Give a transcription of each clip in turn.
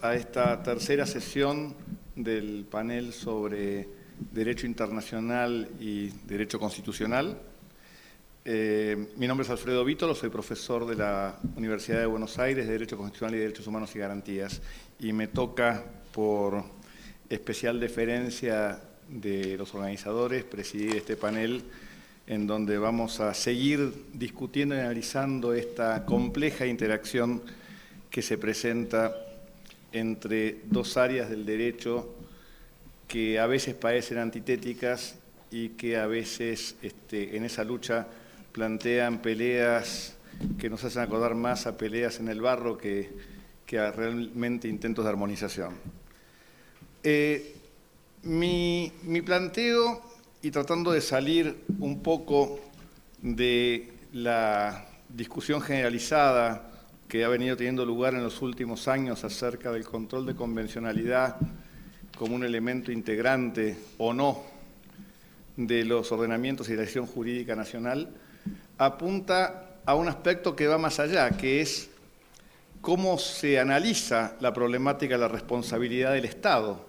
a esta tercera sesión del panel sobre Derecho Internacional y Derecho Constitucional. Mi nombre es Alfredo Vítolo, soy profesor de la Universidad de Buenos Aires de Derecho Constitucional y Derechos Humanos y Garantías, y me toca, por especial deferencia de los organizadores, presidir este panel en donde vamos a seguir discutiendo y analizando esta compleja interacción que se presenta entre dos áreas del derecho que a veces parecen antitéticas y que a veces en esa lucha plantean peleas que nos hacen acordar más a peleas en el barro que a realmente intentos de armonización. Mi planteo, y tratando de salir un poco de la discusión generalizada que ha venido teniendo lugar en los últimos años acerca del control de convencionalidad como un elemento integrante o no de los ordenamientos y la acción jurídica nacional, apunta a un aspecto que va más allá, que es cómo se analiza la problemática de la responsabilidad del Estado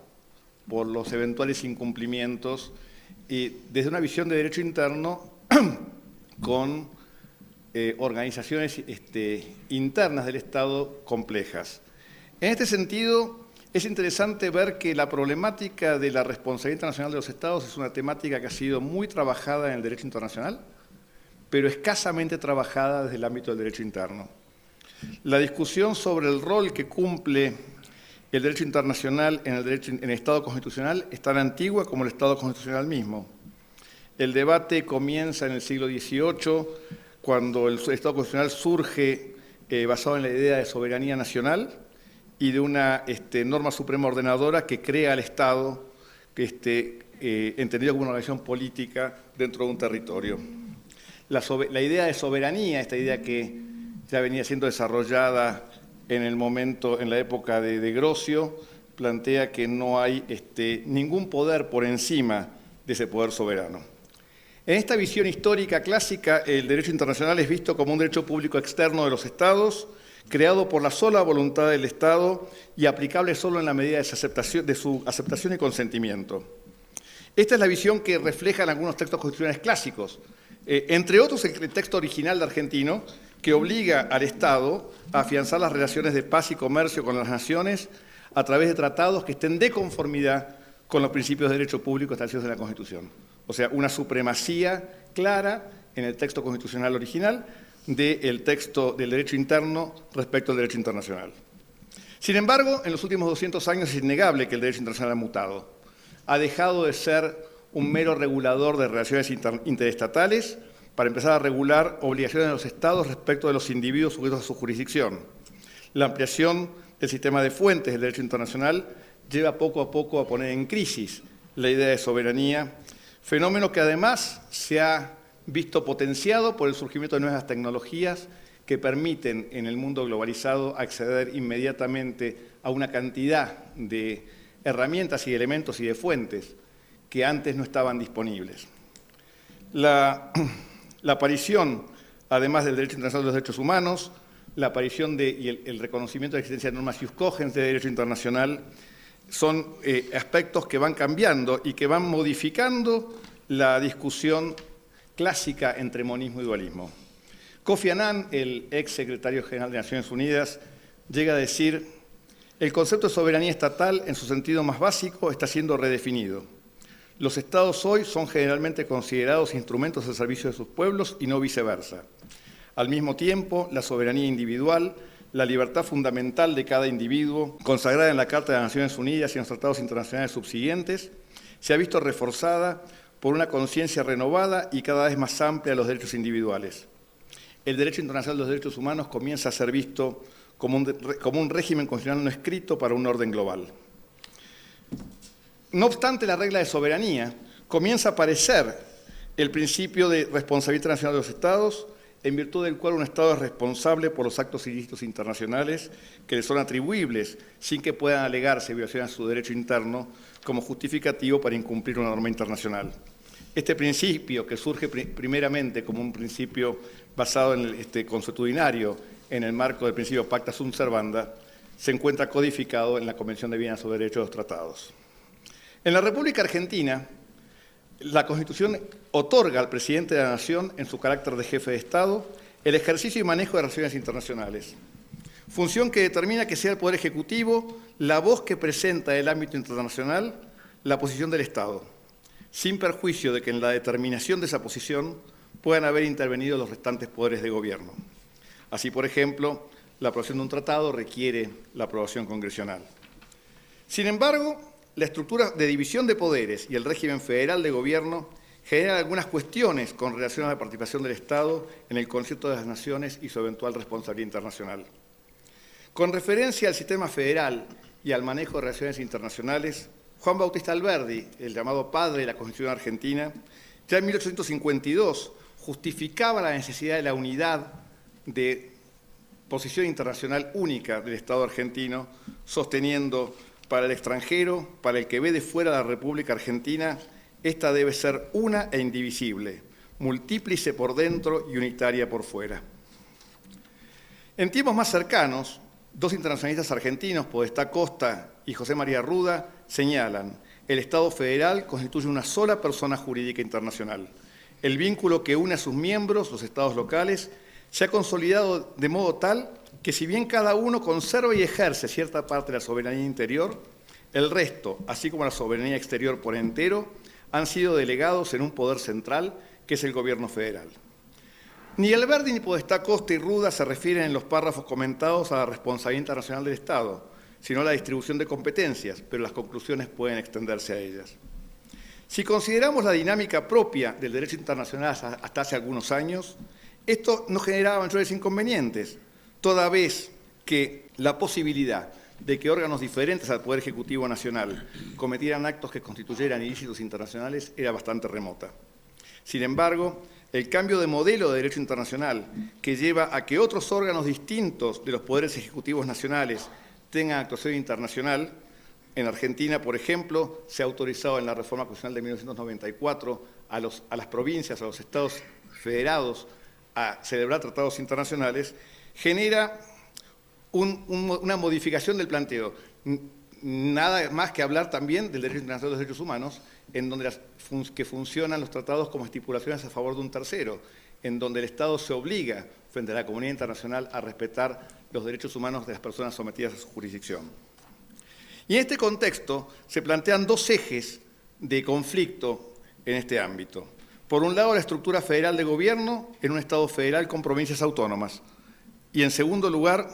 por los eventuales incumplimientos y desde una visión de derecho interno con organizaciones internas del Estado complejas. En este sentido, es interesante ver que la problemática de la responsabilidad internacional de los Estados es una temática que ha sido muy trabajada en el derecho internacional, pero escasamente trabajada desde el ámbito del derecho interno. La discusión sobre el rol que cumple el derecho internacional en el Estado constitucional es tan antigua como el Estado constitucional mismo. El debate comienza en el siglo XVIII, cuando el Estado constitucional surge basado en la idea de soberanía nacional y de una norma suprema ordenadora que crea al Estado, entendido como una organización política dentro de un territorio. La idea de soberanía, esta idea que ya venía siendo desarrollada en la época de Grocio, plantea que no hay ningún poder por encima de ese poder soberano. En esta visión histórica clásica, el derecho internacional es visto como un derecho público externo de los Estados, creado por la sola voluntad del Estado y aplicable solo en la medida de su aceptación y consentimiento. Esta es la visión que reflejan algunos textos constitucionales clásicos, entre otros el texto original de Argentino, que obliga al Estado a afianzar las relaciones de paz y comercio con las naciones a través de tratados que estén de conformidad con los principios de derecho público establecidos en la Constitución. O sea, una supremacía clara en el texto constitucional original del texto del derecho interno respecto al derecho internacional. Sin embargo, en los últimos 200 años es innegable que el derecho internacional ha mutado. Ha dejado de ser un mero regulador de relaciones interestatales para empezar a regular obligaciones de los Estados respecto de los individuos sujetos a su jurisdicción. La ampliación del sistema de fuentes del derecho internacional lleva poco a poco a poner en crisis la idea de soberanía, fenómeno que además se ha visto potenciado por el surgimiento de nuevas tecnologías que permiten en el mundo globalizado acceder inmediatamente a una cantidad de herramientas y elementos y de fuentes que antes no estaban disponibles. La aparición, además del derecho internacional de los derechos humanos, la aparición y el reconocimiento de la existencia de normas ius cogens de derecho internacional son aspectos que van cambiando y que van modificando la discusión clásica entre monismo y dualismo. Kofi Annan, el ex secretario general de Naciones Unidas, llega a decir: el concepto de soberanía estatal, en su sentido más básico, está siendo redefinido. Los Estados hoy son generalmente considerados instrumentos al servicio de sus pueblos y no viceversa. Al mismo tiempo, la soberanía individual, la libertad fundamental de cada individuo, consagrada en la Carta de las Naciones Unidas y en los tratados internacionales subsiguientes, se ha visto reforzada por una conciencia renovada y cada vez más amplia de los derechos individuales. El derecho internacional de los derechos humanos comienza a ser visto como un régimen constitucional no escrito para un orden global. No obstante la regla de soberanía, comienza a aparecer el principio de responsabilidad internacional de los Estados, en virtud del cual un Estado es responsable por los actos ilícitos internacionales que le son atribuibles, sin que puedan alegarse violaciones a su derecho interno como justificativo para incumplir una norma internacional. Este principio, que surge primeramente como un principio basado en el consuetudinario, en el marco del principio pacta sunt servanda, se encuentra codificado en la Convención de Viena sobre Derechos de los Tratados. En la República Argentina, la Constitución otorga al presidente de la Nación, en su carácter de jefe de Estado, el ejercicio y manejo de relaciones internacionales, función que determina que sea el Poder Ejecutivo la voz que presenta en el ámbito internacional la posición del Estado, sin perjuicio de que en la determinación de esa posición puedan haber intervenido los restantes poderes de gobierno. Así, por ejemplo, la aprobación de un tratado requiere la aprobación congresional. Sin embargo, la estructura de división de poderes y el régimen federal de gobierno generan algunas cuestiones con relación a la participación del Estado en el concierto de las naciones y su eventual responsabilidad internacional. Con referencia al sistema federal y al manejo de relaciones internacionales, Juan Bautista Alberdi, el llamado padre de la Constitución argentina, ya en 1852 justificaba la necesidad de la unidad de posición internacional única del Estado argentino, sosteniendo: para el extranjero, para el que ve de fuera la República Argentina, esta debe ser una e indivisible, multíplice por dentro y unitaria por fuera. En tiempos más cercanos, dos internacionalistas argentinos, Podestá Costa y José María Ruda, señalan: el Estado federal constituye una sola persona jurídica internacional. El vínculo que une a sus miembros, los estados locales, se ha consolidado de modo tal que, si bien cada uno conserva y ejerce cierta parte de la soberanía interior, el resto, así como la soberanía exterior por entero, han sido delegados en un poder central, que es el gobierno federal. Ni Alberdi ni Podestá Costa y Ruda se refieren en los párrafos comentados a la responsabilidad internacional del Estado, sino a la distribución de competencias, pero las conclusiones pueden extenderse a ellas. Si consideramos la dinámica propia del derecho internacional hasta hace algunos años, esto no generaba mayores inconvenientes, toda vez que la posibilidad de que órganos diferentes al Poder Ejecutivo Nacional cometieran actos que constituyeran ilícitos internacionales era bastante remota. Sin embargo, el cambio de modelo de derecho internacional, que lleva a que otros órganos distintos de los poderes ejecutivos nacionales tengan actuación internacional, en Argentina, por ejemplo, se ha autorizado en la reforma constitucional de 1994 a las provincias, a los estados federados, a celebrar tratados internacionales, genera una modificación del planteo. Nada más que hablar también del derecho internacional de los derechos humanos, en donde que funcionan los tratados como estipulaciones a favor de un tercero, en donde el Estado se obliga, frente a la comunidad internacional, a respetar los derechos humanos de las personas sometidas a su jurisdicción. Y en este contexto se plantean dos ejes de conflicto en este ámbito. Por un lado, la estructura federal de gobierno en un Estado federal con provincias autónomas. Y en segundo lugar,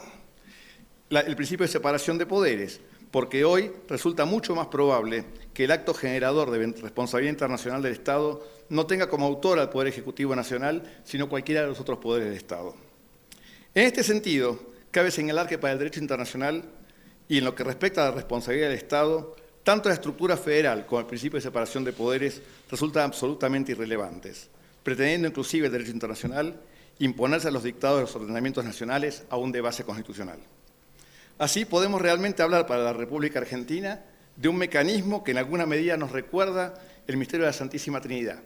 el principio de separación de poderes, porque hoy resulta mucho más probable que el acto generador de responsabilidad internacional del Estado no tenga como autor al Poder Ejecutivo Nacional, sino cualquiera de los otros poderes del Estado. En este sentido, cabe señalar que para el derecho internacional y en lo que respecta a la responsabilidad del Estado, tanto la estructura federal como el principio de separación de poderes resultan absolutamente irrelevantes, pretendiendo inclusive el derecho internacional imponerse a los dictados de los ordenamientos nacionales aún de base constitucional. Así podemos realmente hablar para la República Argentina de un mecanismo que en alguna medida nos recuerda el misterio de la Santísima Trinidad: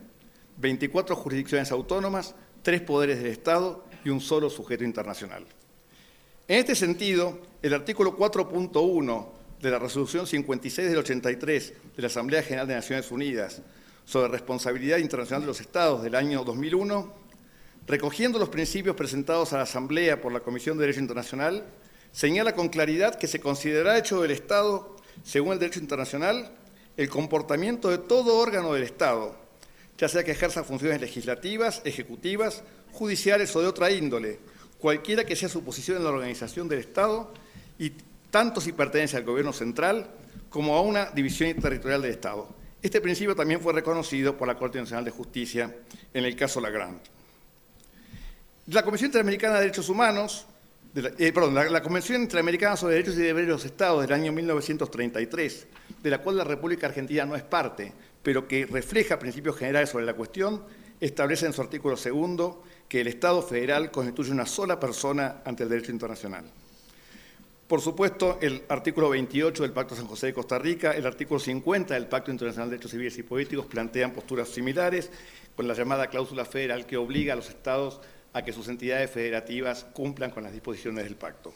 24 jurisdicciones autónomas, 3 poderes del Estado y un solo sujeto internacional. En este sentido, el artículo 4.1 de la Resolución 56 del 83 de la Asamblea General de Naciones Unidas sobre responsabilidad internacional de los Estados del año 2001, recogiendo los principios presentados a la Asamblea por la Comisión de Derecho Internacional, señala con claridad que se considerará hecho del Estado, según el derecho internacional, el comportamiento de todo órgano del Estado, ya sea que ejerza funciones legislativas, ejecutivas, judiciales o de otra índole, cualquiera que sea su posición en la organización del Estado, y tanto si pertenece al gobierno central como a una división territorial del Estado. Este principio también fue reconocido por la Corte Nacional de Justicia en el caso Lagrand. La Convención Interamericana de Derechos Humanos, la Convención Interamericana sobre Derechos y Deberes de los Estados del año 1933, de la cual la República Argentina no es parte, pero que refleja principios generales sobre la cuestión, establece en su artículo 2 que el Estado federal constituye una sola persona ante el derecho internacional. Por supuesto, el artículo 28 del Pacto de San José de Costa Rica, el artículo 50 del Pacto Internacional de Derechos Civiles y Políticos plantean posturas similares, con la llamada cláusula federal que obliga a los Estados a que sus entidades federativas cumplan con las disposiciones del pacto.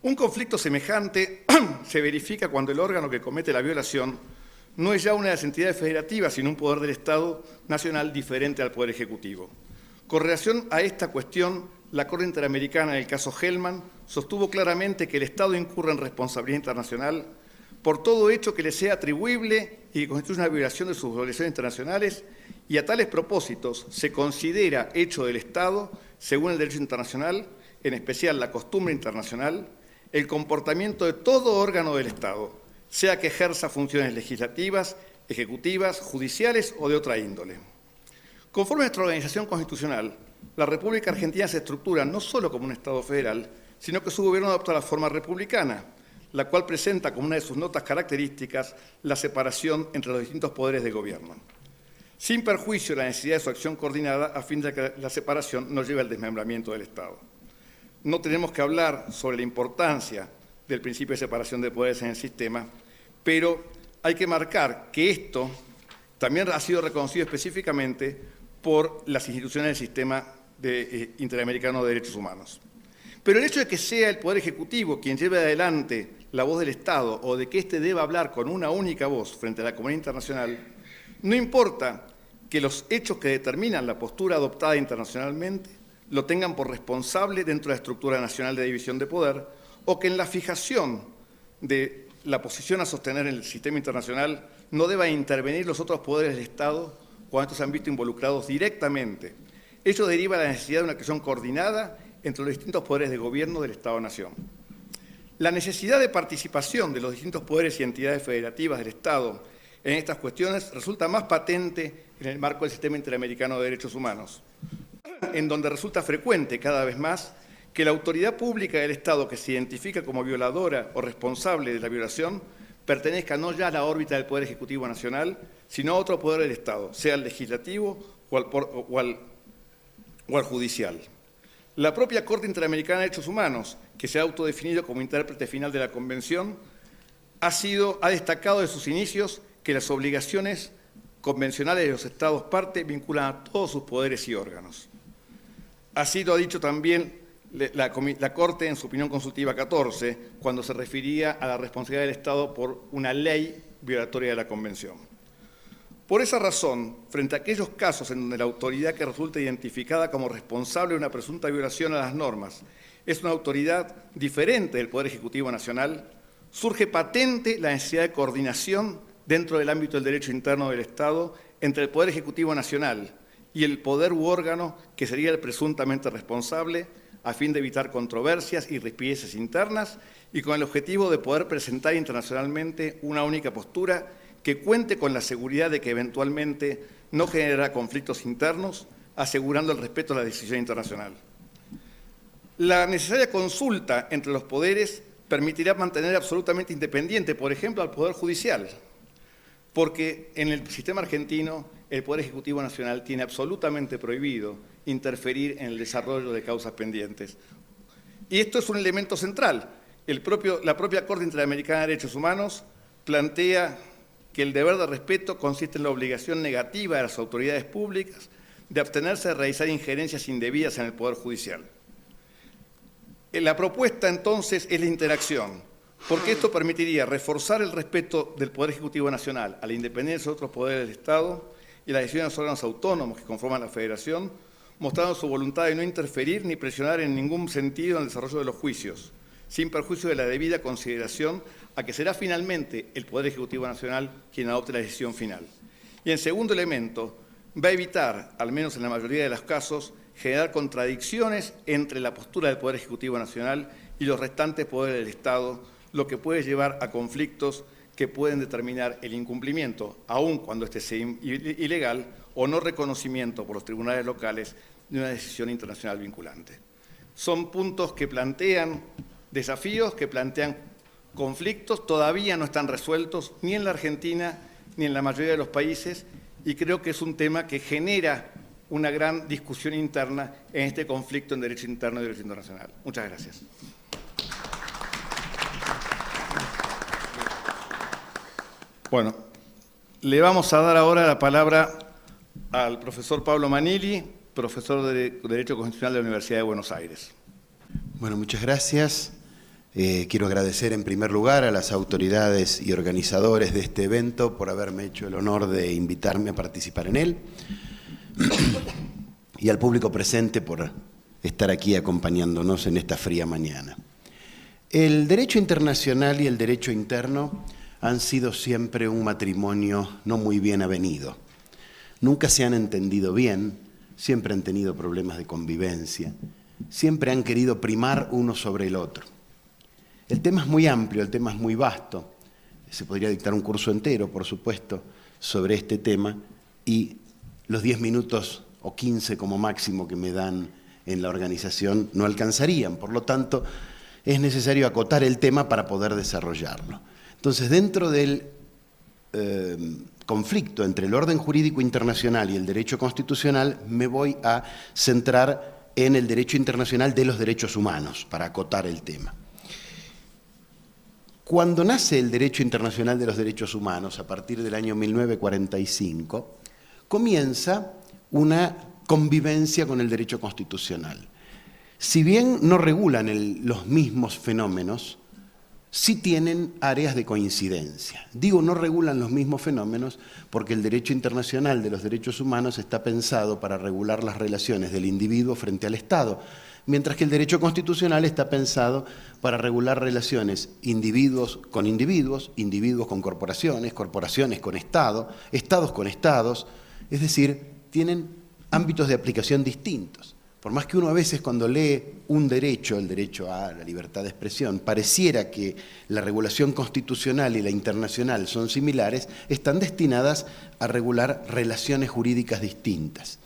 Un conflicto semejante se verifica cuando el órgano que comete la violación no es ya una de las entidades federativas, sino un poder del Estado nacional diferente al Poder Ejecutivo. Con relación a esta cuestión, la Corte Interamericana, en el caso Hellman, sostuvo claramente que el Estado incurre en responsabilidad internacional por todo hecho que le sea atribuible y que constituye una violación de sus obligaciones internacionales, y a tales propósitos se considera hecho del Estado, según el derecho internacional, en especial la costumbre internacional, el comportamiento de todo órgano del Estado, sea que ejerza funciones legislativas, ejecutivas, judiciales o de otra índole. Conforme a nuestra organización constitucional, la República Argentina se estructura no solo como un Estado federal, sino que su gobierno adopta la forma republicana, la cual presenta como una de sus notas características la separación entre los distintos poderes de gobierno, sin perjuicio de la necesidad de su acción coordinada a fin de que la separación no lleve al desmembramiento del Estado. No tenemos que hablar sobre la importancia del principio de separación de poderes en el sistema, pero hay que marcar que esto también ha sido reconocido específicamente por las instituciones del sistema interamericano de derechos humanos. Pero el hecho de que sea el Poder Ejecutivo quien lleve adelante la voz del Estado o de que éste deba hablar con una única voz frente a la comunidad internacional, no importa que los hechos que determinan la postura adoptada internacionalmente lo tengan por responsable dentro de la estructura nacional de división de poder, o que en la fijación de la posición a sostener en el sistema internacional no deban intervenir los otros poderes del Estado cuando estos se han visto involucrados directamente. Ello deriva de la necesidad de una acción coordinada entre los distintos poderes de gobierno del Estado-Nación. La necesidad de participación de los distintos poderes y entidades federativas del Estado en estas cuestiones resulta más patente en el marco del sistema interamericano de derechos humanos, en donde resulta frecuente cada vez más que la autoridad pública del Estado que se identifica como violadora o responsable de la violación pertenezca no ya a la órbita del Poder Ejecutivo Nacional, sino a otro poder del Estado, sea el legislativo o al judicial. La propia Corte Interamericana de Derechos Humanos, que se ha autodefinido como intérprete final de la Convención, ha destacado desde sus inicios que las obligaciones convencionales de los Estados parte vinculan a todos sus poderes y órganos. Así lo ha dicho también la Corte en su opinión consultiva 14, cuando se refería a la responsabilidad del Estado por una ley violatoria de la Convención. Por esa razón, frente a aquellos casos en donde la autoridad que resulta identificada como responsable de una presunta violación a las normas es una autoridad diferente del Poder Ejecutivo Nacional, surge patente la necesidad de coordinación dentro del ámbito del derecho interno del Estado entre el Poder Ejecutivo Nacional y el poder u órgano que sería el presuntamente responsable, a fin de evitar controversias y rispideces internas y con el objetivo de poder presentar internacionalmente una única postura que cuente con la seguridad de que eventualmente no generará conflictos internos, asegurando el respeto a la decisión internacional. La necesaria consulta entre los poderes permitirá mantener absolutamente independiente, por ejemplo, al Poder Judicial, porque en el sistema argentino el Poder Ejecutivo Nacional tiene absolutamente prohibido interferir en el desarrollo de causas pendientes. Y esto es un elemento central. La propia Corte Interamericana de Derechos Humanos plantea que el deber de respeto consiste en la obligación negativa de las autoridades públicas de abstenerse de realizar injerencias indebidas en el Poder Judicial. La propuesta, entonces, es la interacción, porque esto permitiría reforzar el respeto del Poder Ejecutivo Nacional a la independencia de otros poderes del Estado y las decisiones de los órganos autónomos que conforman la Federación, mostrando su voluntad de no interferir ni presionar en ningún sentido en el desarrollo de los juicios, sin perjuicio de la debida consideración a que será finalmente el Poder Ejecutivo Nacional quien adopte la decisión final. Y en segundo elemento, va a evitar, al menos en la mayoría de los casos, generar contradicciones entre la postura del Poder Ejecutivo Nacional y los restantes poderes del Estado, lo que puede llevar a conflictos que pueden determinar el incumplimiento, aun cuando este sea ilegal, o no reconocimiento por los tribunales locales de una decisión internacional vinculante. Son puntos que plantean desafíos, que plantean conflictos, todavía no están resueltos ni en la Argentina ni en la mayoría de los países, y creo que es un tema que genera una gran discusión interna en este conflicto en derecho interno y derecho internacional. Muchas gracias. Bueno, le vamos a dar ahora la palabra al profesor Pablo Manili, profesor de Derecho Constitucional de la Universidad de Buenos Aires. Bueno, muchas gracias. Quiero agradecer en primer lugar a las autoridades y organizadores de este evento por haberme hecho el honor de invitarme a participar en él y al público presente por estar aquí acompañándonos en esta fría mañana. El derecho internacional y el derecho interno han sido siempre un matrimonio no muy bien avenido. Nunca se han entendido bien, siempre han tenido problemas de convivencia, siempre han querido primar uno sobre el otro. El tema es muy amplio, el tema es muy vasto. Se podría dictar un curso entero, por supuesto, sobre este tema y los 10 minutos o 15 como máximo que me dan en la organización no alcanzarían. Por lo tanto, es necesario acotar el tema para poder desarrollarlo. Entonces, dentro del conflicto entre el orden jurídico internacional y el derecho constitucional, me voy a centrar en el derecho internacional de los derechos humanos, para acotar el tema. Cuando nace el derecho internacional de los derechos humanos, a partir del año 1945, comienza una convivencia con el derecho constitucional. Si bien no regulan los mismos fenómenos, sí tienen áreas de coincidencia. Digo, no regulan los mismos fenómenos porque el derecho internacional de los derechos humanos está pensado para regular las relaciones del individuo frente al Estado, mientras que el derecho constitucional está pensado para regular relaciones individuos con individuos, individuos con corporaciones, corporaciones con Estado, estados con estados, es decir, tienen ámbitos de aplicación distintos. Por más que uno a veces cuando lee un derecho, el derecho a la libertad de expresión, pareciera que la regulación constitucional y la internacional son similares, están destinadas a regular relaciones jurídicas distintas.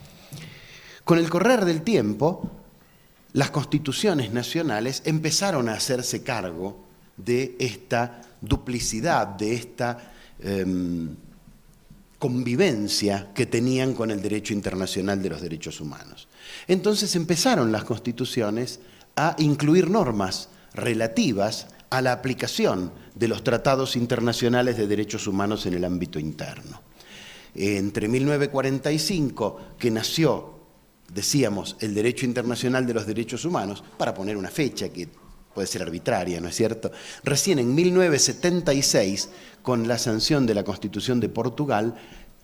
Con el correr del tiempo, las constituciones nacionales empezaron a hacerse cargo de esta duplicidad, de esta convivencia que tenían con el derecho internacional de los derechos humanos. Entonces empezaron las constituciones a incluir normas relativas a la aplicación de los tratados internacionales de derechos humanos en el ámbito interno. Entre 1945, que nació, decíamos, el derecho internacional de los derechos humanos, para poner una fecha que puede ser arbitraria, ¿no es cierto? Recién en 1976, con la sanción de la Constitución de Portugal,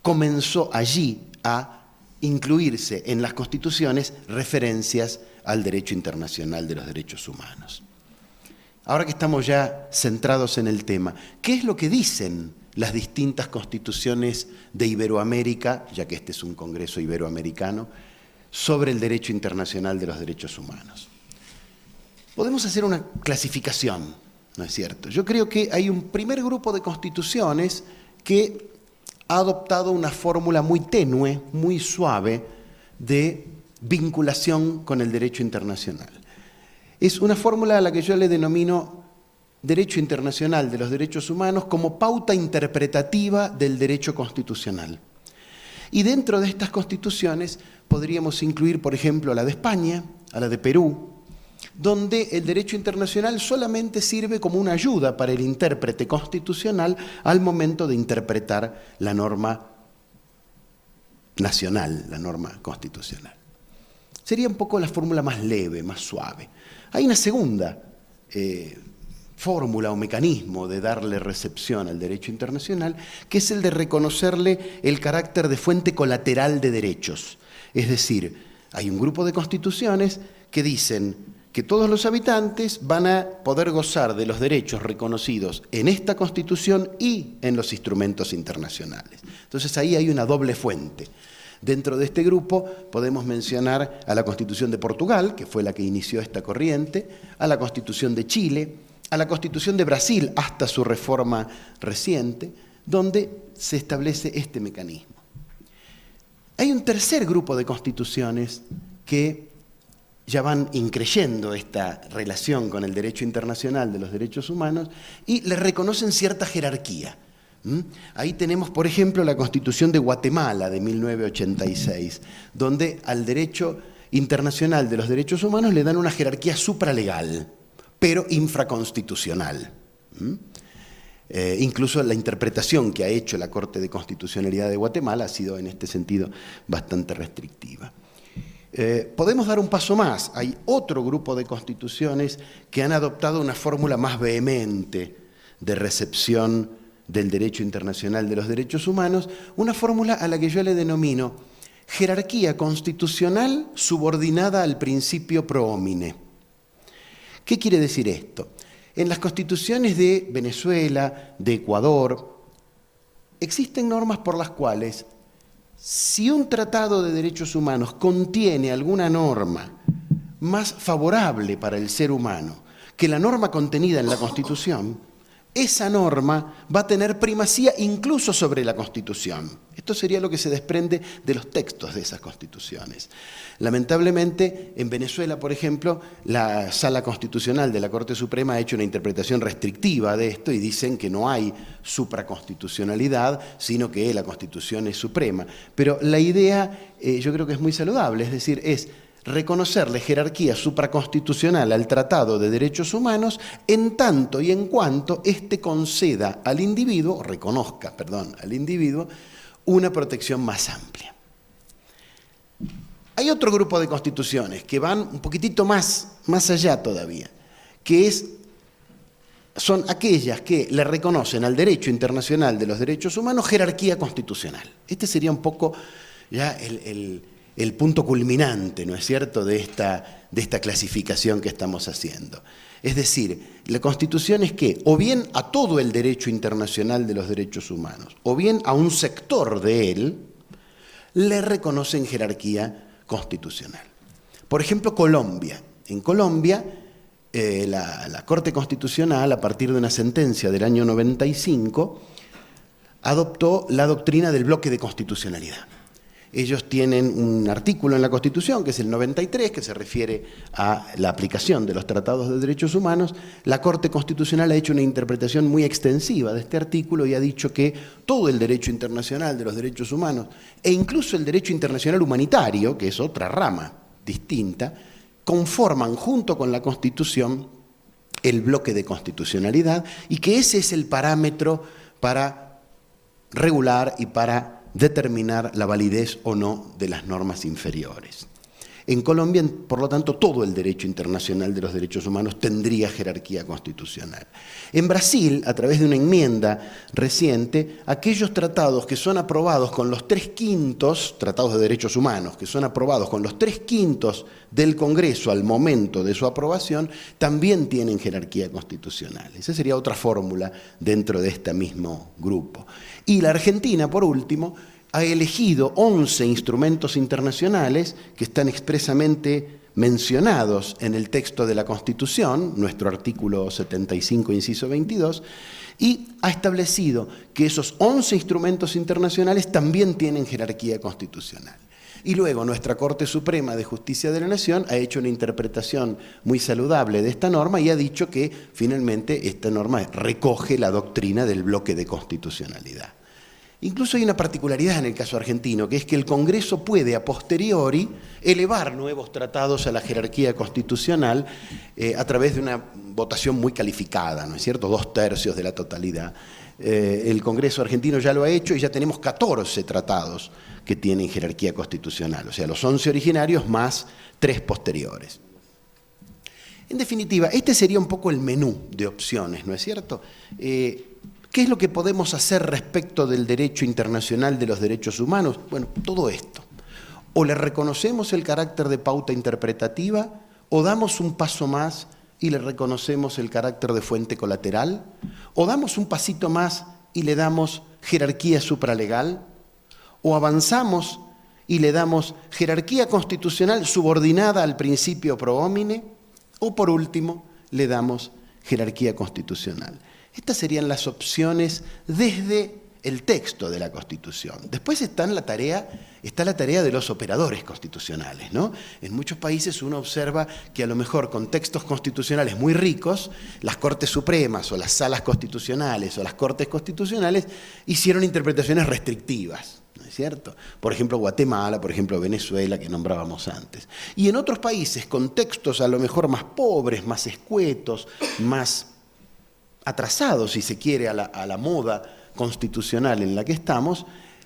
comenzó allí a incluirse en las constituciones referencias al derecho internacional de los derechos humanos. Ahora que estamos ya centrados en el tema, ¿qué es lo que dicen las distintas constituciones de Iberoamérica, ya que este es un congreso iberoamericano, sobre el derecho internacional de los derechos humanos? Podemos hacer una clasificación, ¿no es cierto? Yo creo que hay un primer grupo de constituciones que ha adoptado una fórmula muy tenue, muy suave, de vinculación con el derecho internacional. Es una fórmula a la que yo le denomino derecho internacional de los derechos humanos como pauta interpretativa del derecho constitucional. Y dentro de estas constituciones podríamos incluir, por ejemplo, a la de España, a la de Perú, donde el derecho internacional solamente sirve como una ayuda para el intérprete constitucional al momento de interpretar la norma nacional, la norma constitucional. Sería un poco la fórmula más leve, más suave. Hay una segunda fórmula o mecanismo de darle recepción al derecho internacional, que es el de reconocerle el carácter de fuente colateral de derechos. Es decir, hay un grupo de constituciones que dicen que todos los habitantes van a poder gozar de los derechos reconocidos en esta Constitución y en los instrumentos internacionales. Entonces ahí hay una doble fuente. Dentro de este grupo podemos mencionar a la Constitución de Portugal, que fue la que inició esta corriente, a la Constitución de Chile, a la Constitución de Brasil hasta su reforma reciente, donde se establece este mecanismo. Hay un tercer grupo de constituciones que ya van increyendo esta relación con el derecho internacional de los derechos humanos y le reconocen cierta jerarquía. Ahí tenemos, por ejemplo, la Constitución de Guatemala de 1986, donde al derecho internacional de los derechos humanos le dan una jerarquía supralegal, pero infraconstitucional. Incluso la interpretación que ha hecho la Corte de Constitucionalidad de Guatemala ha sido en este sentido bastante restrictiva. podemos dar un paso más. Hay otro grupo de constituciones que han adoptado una fórmula más vehemente de recepción del derecho internacional de los derechos humanos, una fórmula a la que yo le denomino jerarquía constitucional subordinada al principio pro homine. ¿Qué quiere decir esto? En las constituciones de Venezuela, de Ecuador, existen normas por las cuales, si un tratado de derechos humanos contiene alguna norma más favorable para el ser humano que la norma contenida en la Constitución, esa norma va a tener primacía incluso sobre la Constitución. Esto sería lo que se desprende de los textos de esas constituciones. Lamentablemente, en Venezuela, por ejemplo, la Sala Constitucional de la Corte Suprema ha hecho una interpretación restrictiva de esto y dicen que no hay supraconstitucionalidad, sino que la Constitución es suprema. Pero la idea yo creo que es muy saludable, es decir, es reconocerle jerarquía supraconstitucional al Tratado de Derechos Humanos en tanto y en cuanto éste conceda al individuo, reconozca, perdón, al individuo, una protección más amplia. Hay otro grupo de constituciones que van un poquitito más allá todavía, que son aquellas que le reconocen al derecho internacional de los derechos humanos jerarquía constitucional. Este sería un poco ya el punto culminante, ¿no es cierto?, de esta clasificación que estamos haciendo. Es decir, la Constitución es que o bien a todo el derecho internacional de los derechos humanos, o bien a un sector de él, le reconocen jerarquía constitucional. Por ejemplo, Colombia. En Colombia, la Corte Constitucional, a partir de una sentencia del año 95, adoptó la doctrina del bloque de constitucionalidad. Ellos tienen un artículo en la Constitución, que es el 93, que se refiere a la aplicación de los tratados de derechos humanos. La Corte Constitucional ha hecho una interpretación muy extensiva de este artículo y ha dicho que todo el derecho internacional de los derechos humanos, e incluso el derecho internacional humanitario, que es otra rama distinta, conforman junto con la Constitución el bloque de constitucionalidad y que ese es el parámetro para regular y para determinar la validez o no de las normas inferiores. En Colombia, por lo tanto, todo el derecho internacional de los derechos humanos tendría jerarquía constitucional. En Brasil, a través de una enmienda reciente, aquellos tratados que son aprobados con los 3/5, tratados de derechos humanos, que son aprobados con los 3/5 del Congreso al momento de su aprobación, también tienen jerarquía constitucional. Esa sería otra fórmula dentro de este mismo grupo. Y la Argentina, por último, ha elegido 11 instrumentos internacionales que están expresamente mencionados en el texto de la Constitución, nuestro artículo 75, inciso 22, y ha establecido que esos 11 instrumentos internacionales también tienen jerarquía constitucional. Y luego nuestra Corte Suprema de Justicia de la Nación ha hecho una interpretación muy saludable de esta norma y ha dicho que finalmente esta norma recoge la doctrina del bloque de constitucionalidad. Incluso hay una particularidad en el caso argentino, que es que el Congreso puede a posteriori elevar nuevos tratados a la jerarquía constitucional a través de una votación muy calificada, ¿no es cierto?, 2/3 de la totalidad. El Congreso argentino ya lo ha hecho y ya tenemos 14 tratados que tienen jerarquía constitucional, o sea, los 11 originarios más 3 posteriores. En definitiva, este sería un poco el menú de opciones, ¿no es cierto?, ¿qué es lo que podemos hacer respecto del derecho internacional de los derechos humanos? Bueno, todo esto. O le reconocemos el carácter de pauta interpretativa, o damos un paso más y le reconocemos el carácter de fuente colateral, o damos un pasito más y le damos jerarquía supralegal, o avanzamos y le damos jerarquía constitucional subordinada al principio pro homine, o por último le damos jerarquía constitucional. Estas serían las opciones desde el texto de la Constitución. Después está la tarea de los operadores constitucionales, ¿no? En muchos países uno observa que a lo mejor con textos constitucionales muy ricos, las Cortes Supremas o las salas constitucionales o las Cortes Constitucionales hicieron interpretaciones restrictivas, ¿no es cierto? Por ejemplo, Guatemala, por ejemplo, Venezuela, que nombrábamos antes. Y en otros países con textos a lo mejor más pobres, más escuetos, más atrasados, si se quiere, a la moda constitucional en la que estamos,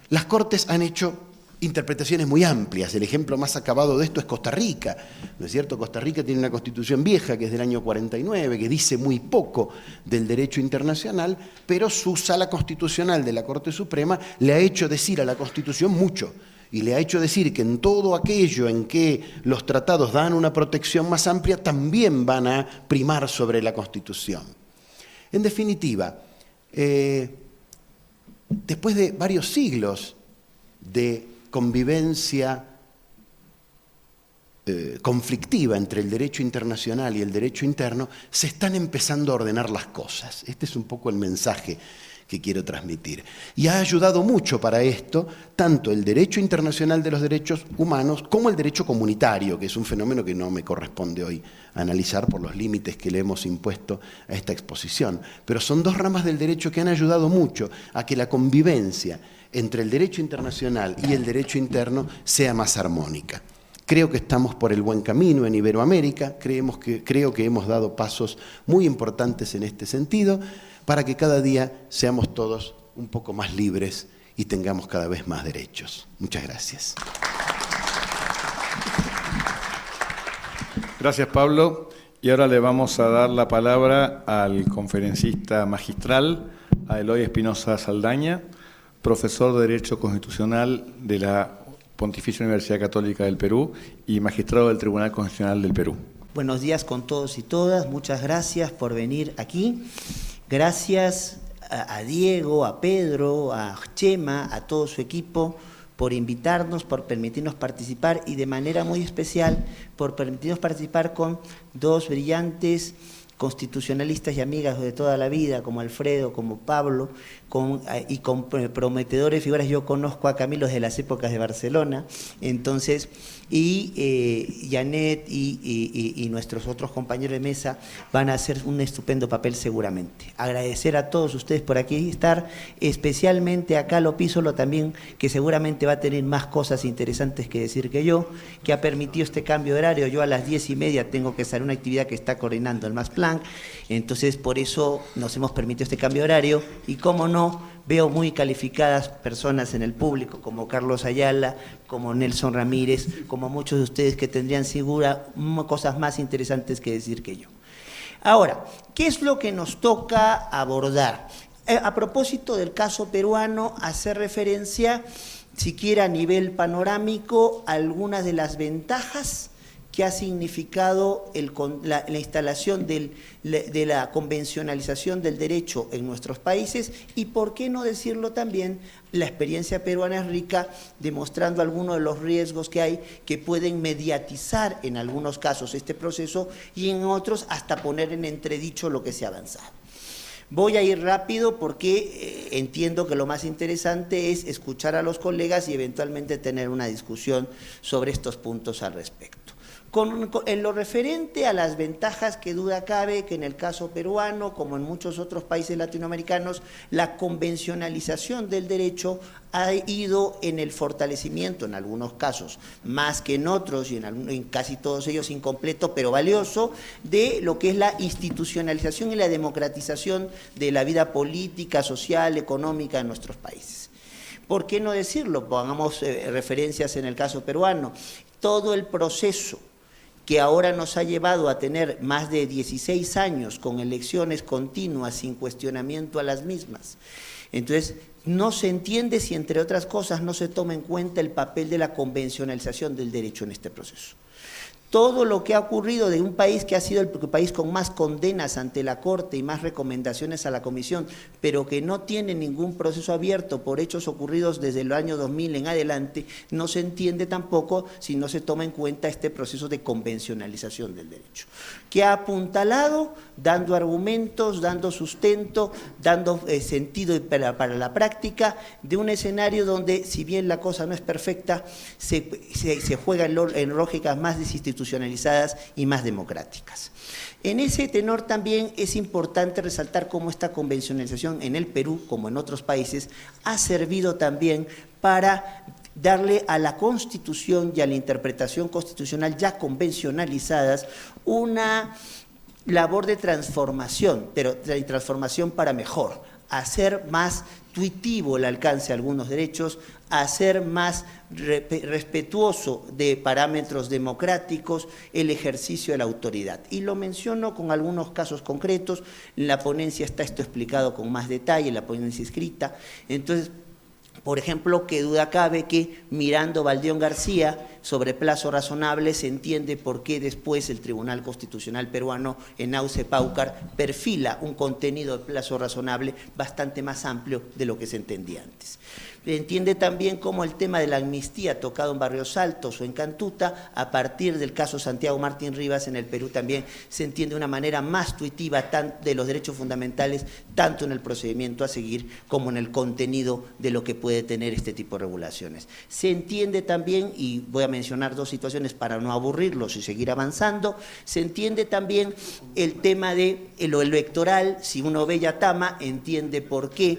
las Cortes han hecho interpretaciones muy amplias. El ejemplo más acabado de esto es Costa Rica, ¿no es cierto? Costa Rica tiene una constitución vieja que es del año 49, que dice muy poco del derecho internacional, pero su sala constitucional de la Corte Suprema le ha hecho decir a la Constitución mucho, y le ha hecho decir que en todo aquello en que los tratados dan una protección más amplia, también van a primar sobre la Constitución. En definitiva, después de varios siglos de convivencia conflictiva entre el derecho internacional y el derecho interno, se están empezando a ordenar las cosas. Este es un poco el mensaje que quiero transmitir. Y ha ayudado mucho para esto tanto el derecho internacional de los derechos humanos como el derecho comunitario, que es un fenómeno que no me corresponde hoy analizar por los límites que le hemos impuesto a esta exposición. Pero son dos ramas del derecho que han ayudado mucho a que la convivencia entre el derecho internacional y el derecho interno sea más armónica. Creo que estamos por el buen camino en Iberoamérica, creo que hemos dado pasos muy importantes en este sentido para que cada día seamos todos un poco más libres y tengamos cada vez más derechos. Muchas gracias. Gracias, Pablo. Y ahora le vamos a dar la palabra al conferencista magistral, a Eloy Espinosa Saldaña, profesor de Derecho Constitucional de la Pontificia Universidad Católica del Perú y magistrado del Tribunal Constitucional del Perú. Buenos días con todos y todas, muchas gracias por venir aquí. Gracias a Diego, a Pedro, a Chema, a todo su equipo por invitarnos, por permitirnos participar y de manera muy especial por permitirnos participar con dos brillantes constitucionalistas y amigas de toda la vida, como Alfredo, como Pablo, y con prometedores figuras. Yo conozco a Camilo desde las épocas de Barcelona, entonces, y Janet y nuestros otros compañeros de mesa van a hacer un estupendo papel seguramente. Agradecer a todos ustedes por aquí estar, especialmente a Calo Písolo también, que seguramente va a tener más cosas interesantes que decir que yo, que ha permitido este cambio de horario. Yo a las 10:30 tengo que salir a una actividad que está coordinando el MASPLAN, entonces por eso nos hemos permitido este cambio de horario y cómo no, veo muy calificadas personas en el público como Carlos Ayala, como Nelson Ramírez, como muchos de ustedes que tendrían segura cosas más interesantes que decir que yo. Ahora, ¿qué es lo que nos toca abordar? A propósito del caso peruano, hacer referencia, siquiera a nivel panorámico, a algunas de las ventajas que ha significado la instalación de la convencionalización del derecho en nuestros países y, por qué no decirlo también, la experiencia peruana es rica, demostrando algunos de los riesgos que hay que pueden mediatizar en algunos casos este proceso y en otros hasta poner en entredicho lo que se ha avanzado. Voy a ir rápido porque entiendo que lo más interesante es escuchar a los colegas y eventualmente tener una discusión sobre estos puntos al respecto. En lo referente a las ventajas, que duda cabe que en el caso peruano, como en muchos otros países latinoamericanos, la convencionalización del derecho ha ido en el fortalecimiento, en algunos casos más que en otros, y en casi todos ellos incompleto, pero valioso, de lo que es la institucionalización y la democratización de la vida política, social, económica de nuestros países. ¿Por qué no decirlo? Pongamos referencias en el caso peruano. Todo el proceso que ahora nos ha llevado a tener más de 16 años con elecciones continuas sin cuestionamiento a las mismas. Entonces, no se entiende si, entre otras cosas, no se toma en cuenta el papel de la convencionalización del derecho en este proceso. Todo lo que ha ocurrido de un país que ha sido el país con más condenas ante la Corte y más recomendaciones a la Comisión, pero que no tiene ningún proceso abierto por hechos ocurridos desde el año 2000 en adelante, no se entiende tampoco si no se toma en cuenta este proceso de convencionalización del derecho, que ha apuntalado, dando argumentos, dando sustento, dando sentido para la práctica de un escenario donde, si bien la cosa no es perfecta, se juega en lógicas más desinstitucionalizadas y más democráticas. En ese tenor también es importante resaltar cómo esta convencionalización en el Perú, como en otros países, ha servido también para darle a la Constitución y a la interpretación constitucional ya convencionalizadas una labor de transformación, pero de transformación para mejor, hacer más tuitivo el alcance de algunos derechos, hacer más respetuoso de parámetros democráticos el ejercicio de la autoridad. Y lo menciono con algunos casos concretos, en la ponencia está esto explicado con más detalle, en la ponencia escrita. Entonces, por ejemplo, qué duda cabe que mirando Valdeón García sobre plazo razonable se entiende por qué después el Tribunal Constitucional peruano en Nauce Paucar perfila un contenido de plazo razonable bastante más amplio de lo que se entendía antes. Se entiende también cómo el tema de la amnistía tocado en Barrios Altos o en Cantuta, a partir del caso Santiago Martín Rivas en el Perú también se entiende de una manera más tuitiva de los derechos fundamentales, tanto en el procedimiento a seguir como en el contenido de lo que puede tener este tipo de regulaciones. Se entiende también, y voy a mencionar dos situaciones para no aburrirlos y seguir avanzando, se entiende también el tema de lo electoral. Si uno ve Yatama, entiende por qué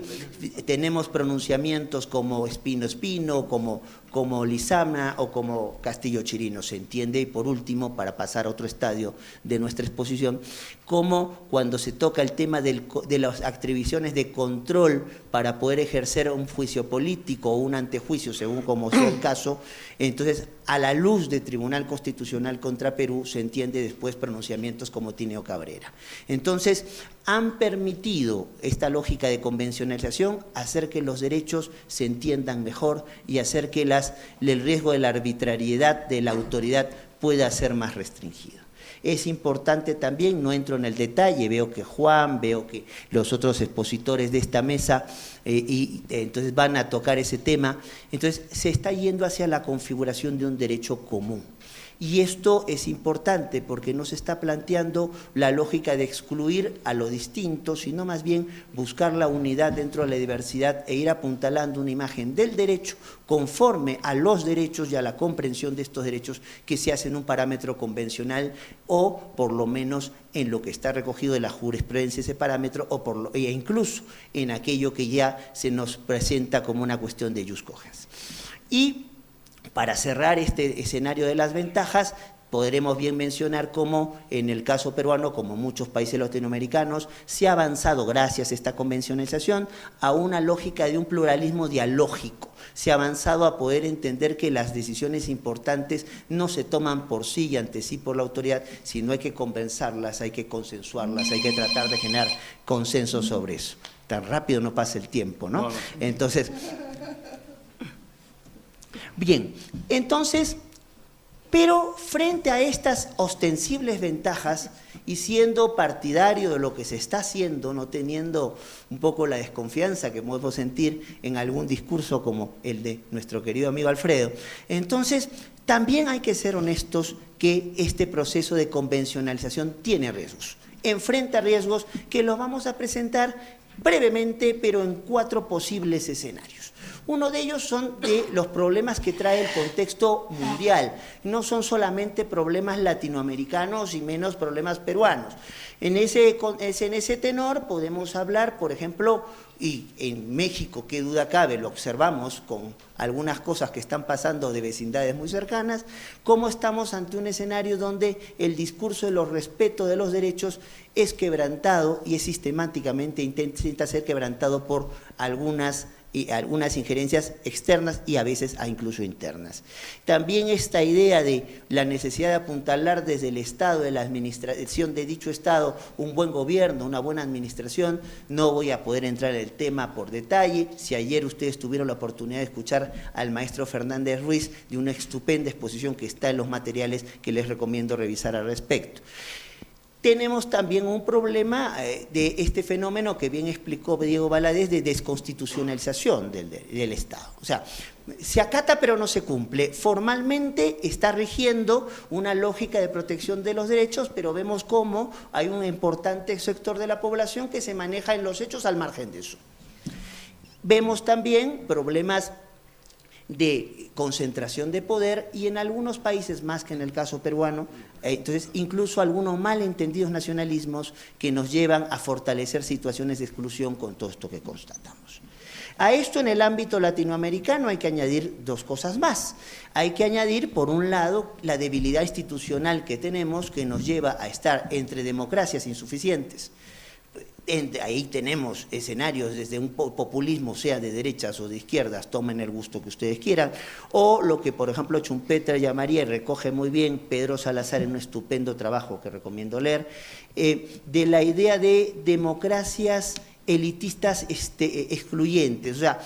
tenemos pronunciamientos como Espino Espino, como Lizama o como Castillo Chirino, se entiende. Y por último, para pasar a otro estadio de nuestra exposición, como cuando se toca el tema de las atribuciones de control para poder ejercer un juicio político o un antejuicio, según como sea el caso, entonces a la luz del Tribunal Constitucional contra Perú se entiende después pronunciamientos como Tineo Cabrera. Entonces, han permitido esta lógica de convencionalización hacer que los derechos se entiendan mejor y hacer que el riesgo de la arbitrariedad de la autoridad pueda ser más restringido. Es importante también, no entro en el detalle, veo que Juan, veo que los otros expositores de esta mesa entonces van a tocar ese tema. Entonces se está yendo hacia la configuración de un derecho común. Y esto es importante porque no se está planteando la lógica de excluir a lo distinto, sino más bien buscar la unidad dentro de la diversidad e ir apuntalando una imagen del derecho conforme a los derechos y a la comprensión de estos derechos que se hace en un parámetro convencional o por lo menos en lo que está recogido de la jurisprudencia ese parámetro e incluso en aquello que ya se nos presenta como una cuestión de jus cogens. Y para cerrar este escenario de las ventajas, podremos bien mencionar cómo en el caso peruano, como muchos países latinoamericanos, se ha avanzado gracias a esta convencionalización a una lógica de un pluralismo dialógico. Se ha avanzado a poder entender que las decisiones importantes no se toman por sí y ante sí por la autoridad, sino hay que convencerlas, hay que consensuarlas, hay que tratar de generar consenso sobre eso. Tan rápido no pasa el tiempo, ¿no? Entonces, bien, entonces, pero frente a estas ostensibles ventajas y siendo partidario de lo que se está haciendo, no teniendo un poco la desconfianza que podemos sentir en algún discurso como el de nuestro querido amigo Alfredo, entonces también hay que ser honestos que este proceso de convencionalización tiene riesgos, enfrenta riesgos que los vamos a presentar brevemente, pero en 4 posibles escenarios. Uno de ellos son de los problemas que trae el contexto mundial, no son solamente problemas latinoamericanos y menos problemas peruanos. En ese tenor podemos hablar, por ejemplo, y en México, qué duda cabe, lo observamos con algunas cosas que están pasando de vecindades muy cercanas, cómo estamos ante un escenario donde el discurso de los respeto de los derechos es quebrantado y es sistemáticamente intenta ser quebrantado por algunas injerencias externas y a veces incluso internas. También esta idea de la necesidad de apuntalar desde el Estado, de la administración de dicho Estado, un buen gobierno, una buena administración, no voy a poder entrar en el tema por detalle. Si ayer ustedes tuvieron la oportunidad de escuchar al maestro Fernández Ruiz de una estupenda exposición que está en los materiales que les recomiendo revisar al respecto. Tenemos también un problema de este fenómeno que bien explicó Diego Valadez de desconstitucionalización del Estado. O sea, se acata pero no se cumple. Formalmente está rigiendo una lógica de protección de los derechos, pero vemos cómo hay un importante sector de la población que se maneja en los hechos al margen de eso. Vemos también problemas de concentración de poder y en algunos países, más que en el caso peruano, entonces incluso algunos malentendidos nacionalismos que nos llevan a fortalecer situaciones de exclusión con todo esto que constatamos. A esto en el ámbito latinoamericano hay que añadir 2 cosas más. Hay que añadir, por un lado, la debilidad institucional que tenemos que nos lleva a estar entre democracias insuficientes, Ahí tenemos escenarios desde un populismo, sea de derechas o de izquierdas, tomen el gusto que ustedes quieran, o lo que, por ejemplo, Schumpeter llamaría, y recoge muy bien Pedro Salazar en un estupendo trabajo que recomiendo leer, de la idea de democracias elitistas excluyentes. O sea,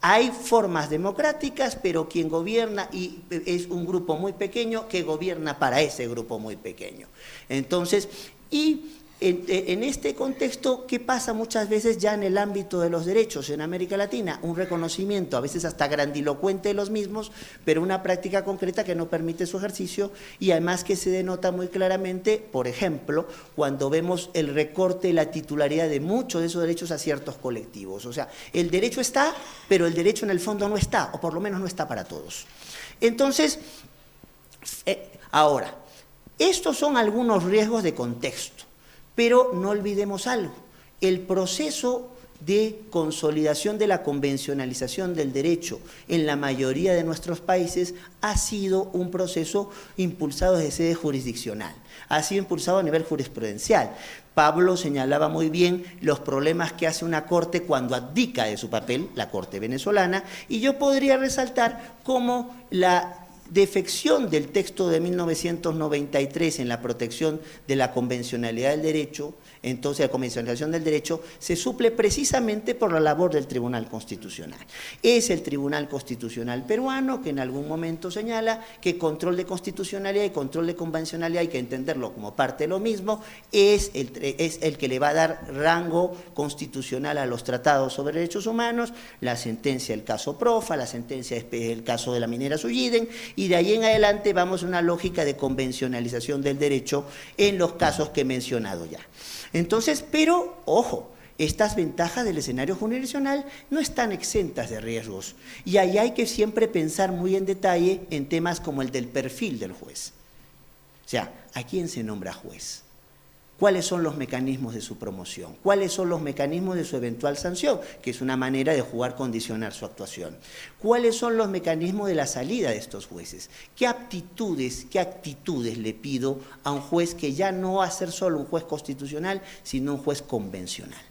hay formas democráticas, pero quien gobierna y es un grupo muy pequeño que gobierna para ese grupo muy pequeño. Entonces, en este contexto, ¿qué pasa muchas veces ya en el ámbito de los derechos en América Latina? Un reconocimiento, a veces hasta grandilocuente de los mismos, pero una práctica concreta que no permite su ejercicio y además que se denota muy claramente, por ejemplo, cuando vemos el recorte y la titularidad de muchos de esos derechos a ciertos colectivos. O sea, el derecho está, pero el derecho en el fondo no está, o por lo menos no está para todos. Entonces, ahora, estos son algunos riesgos de contexto. Pero no olvidemos algo, el proceso de consolidación de la convencionalización del derecho en la mayoría de nuestros países ha sido un proceso impulsado desde sede jurisdiccional, ha sido impulsado a nivel jurisprudencial. Pablo señalaba muy bien los problemas que hace una corte cuando abdica de su papel, la corte venezolana, y yo podría resaltar cómo la defección del texto de 1993 en la protección de la convencionalidad del derecho, entonces la convencionalización del derecho, se suple precisamente por la labor del Tribunal Constitucional. Es el Tribunal Constitucional peruano que en algún momento señala que control de constitucionalidad y control de convencionalidad, hay que entenderlo como parte de lo mismo, es el que le va a dar rango constitucional a los tratados sobre derechos humanos, la sentencia del caso Profa, la sentencia del caso de la minera Sulliden, y de ahí en adelante vamos a una lógica de convencionalización del derecho en los casos que he mencionado ya. Entonces, pero, ojo, estas ventajas del escenario jurisdiccional no están exentas de riesgos, y ahí hay que siempre pensar muy en detalle en temas como el del perfil del juez. O sea, ¿a quién se nombra juez? ¿Cuáles son los mecanismos de su promoción? ¿Cuáles son los mecanismos de su eventual sanción? Que es una manera de jugar, condicionar su actuación. ¿Cuáles son los mecanismos de la salida de estos jueces? ¿Qué aptitudes, qué actitudes le pido a un juez que ya no va a ser solo un juez constitucional, sino un juez convencional?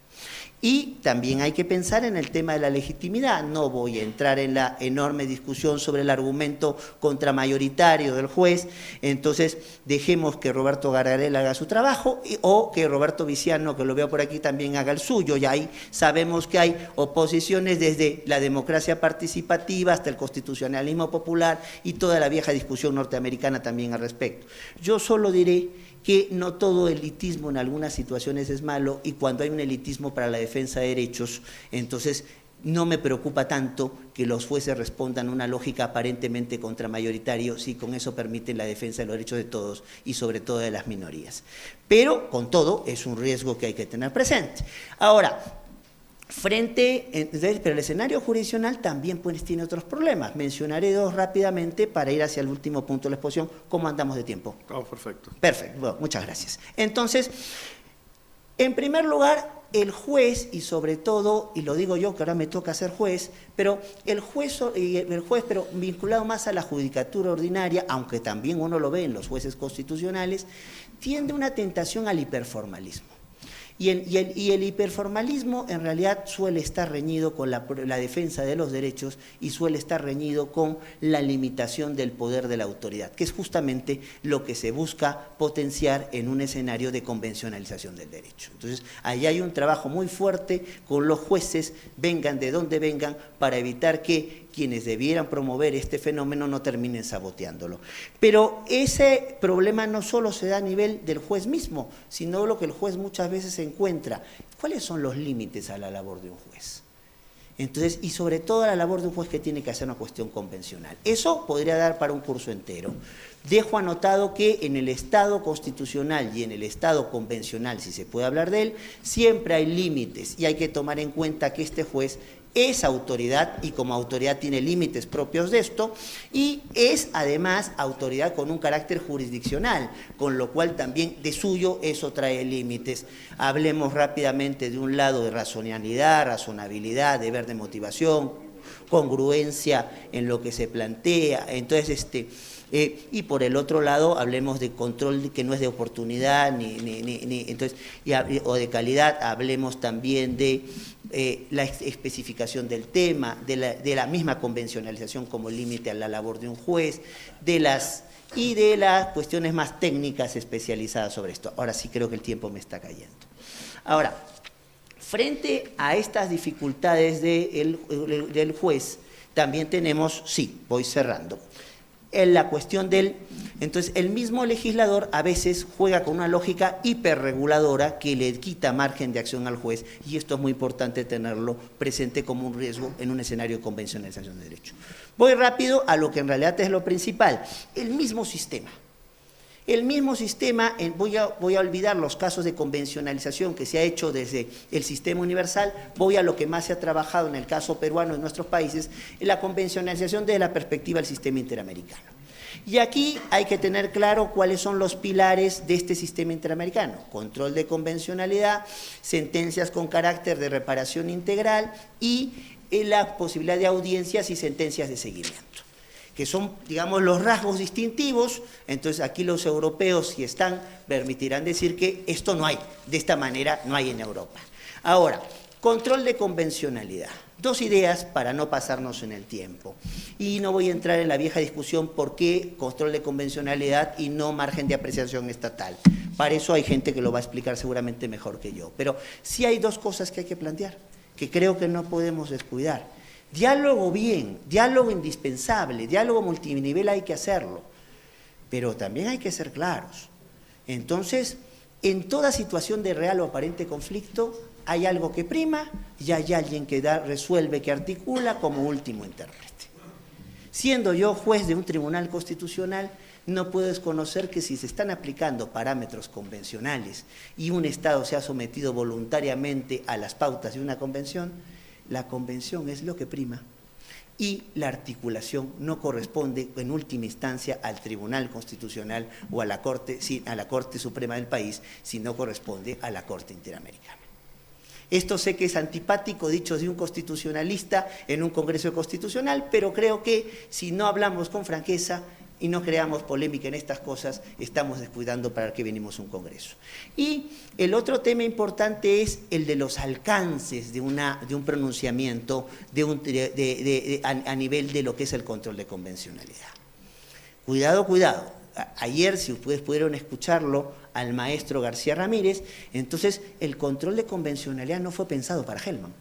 Y también hay que pensar en el tema de la legitimidad. No voy a entrar en la enorme discusión sobre el argumento contramayoritario del juez, entonces dejemos que Roberto Gargarella haga su trabajo o que Roberto Viciano, que lo veo por aquí, también haga el suyo. Y ahí sabemos que hay oposiciones desde la democracia participativa hasta el constitucionalismo popular y toda la vieja discusión norteamericana también al respecto. Yo solo diré que no todo elitismo en algunas situaciones es malo, y cuando hay un elitismo para la defensa de derechos, entonces no me preocupa tanto que los jueces respondan a una lógica aparentemente contramayoritaria, si con eso permiten la defensa de los derechos de todos y sobre todo de las minorías. Pero, con todo, es un riesgo que hay que tener presente. Ahora, pero el escenario jurisdiccional también pues tiene otros problemas. Mencionaré dos rápidamente para ir hacia el último punto de la exposición. ¿Cómo andamos de tiempo? Oh, perfecto. Perfecto, bueno, muchas gracias. Entonces, en primer lugar, el juez, y sobre todo, y lo digo yo que ahora me toca ser juez, pero el juez, pero vinculado más a la judicatura ordinaria, aunque también uno lo ve en los jueces constitucionales, tiende una tentación al hiperformalismo. Y el hiperformalismo en realidad suele estar reñido con la defensa de los derechos y suele estar reñido con la limitación del poder de la autoridad, que es justamente lo que se busca potenciar en un escenario de convencionalización del derecho. Entonces, ahí hay un trabajo muy fuerte con los jueces, vengan de donde vengan, para evitar que quienes debieran promover este fenómeno no terminen saboteándolo. Pero ese problema no solo se da a nivel del juez mismo, sino lo que el juez muchas veces encuentra. ¿Cuáles son los límites a la labor de un juez? Entonces, y sobre todo a la labor de un juez que tiene que hacer una cuestión convencional. Eso podría dar para un curso entero. Dejo anotado que en el Estado constitucional y en el Estado convencional, si se puede hablar de él, siempre hay límites y hay que tomar en cuenta que este juez es autoridad y como autoridad tiene límites propios de esto, y es además autoridad con un carácter jurisdiccional, con lo cual también de suyo eso trae límites. Hablemos rápidamente de un lado de razonabilidad, deber de motivación, congruencia en lo que se plantea. Entonces, y por el otro lado, hablemos de control que no es de oportunidad entonces, o de calidad, hablemos también de la especificación del tema, de la misma convencionalización como límite a la labor de un juez, de las cuestiones más técnicas especializadas sobre esto. Ahora sí creo que el tiempo me está cayendo. Ahora, frente a estas dificultades del juez, también tenemos, sí, voy cerrando, en la cuestión entonces el mismo legislador a veces juega con una lógica hiperreguladora que le quita margen de acción al juez, y esto es muy importante tenerlo presente como un riesgo en un escenario de convencionalización de derecho. Voy rápido a lo que en realidad es lo principal, el mismo sistema. El mismo sistema, voy a olvidar los casos de convencionalización que se ha hecho desde el sistema universal, voy a lo que más se ha trabajado en el caso peruano en nuestros países, en la convencionalización desde la perspectiva del sistema interamericano. Y aquí hay que tener claro cuáles son los pilares de este sistema interamericano: control de convencionalidad, sentencias con carácter de reparación integral y la posibilidad de audiencias y sentencias de seguimiento, que son, digamos, los rasgos distintivos. Entonces aquí los europeos, si están, permitirán decir que esto no hay, de esta manera no hay en Europa. Ahora, control de convencionalidad. Dos ideas para no pasarnos en el tiempo. Y no voy a entrar en la vieja discusión por qué control de convencionalidad y no margen de apreciación estatal. Para eso hay gente que lo va a explicar seguramente mejor que yo. Pero sí hay dos cosas que hay que plantear, que creo que no podemos descuidar. Diálogo bien, diálogo indispensable, diálogo multinivel hay que hacerlo, pero también hay que ser claros. Entonces, en toda situación de real o aparente conflicto, hay algo que prima y hay alguien que resuelve, que articula como último intérprete. Siendo yo juez de un tribunal constitucional, no puedo desconocer que si se están aplicando parámetros convencionales y un Estado se ha sometido voluntariamente a las pautas de una convención, la convención es lo que prima y la articulación no corresponde en última instancia al Tribunal Constitucional o a la Corte Suprema del país, sino corresponde a la Corte Interamericana. Esto sé que es antipático, dicho de un constitucionalista en un Congreso Constitucional, pero creo que si no hablamos con franqueza y no creamos polémica en estas cosas, estamos descuidando para qué venimos a un Congreso. Y el otro tema importante es el de los alcances de un pronunciamiento a nivel de lo que es el control de convencionalidad. Cuidado, cuidado. Ayer, si ustedes pudieron escucharlo al maestro García Ramírez, entonces el control de convencionalidad no fue pensado para Hellman.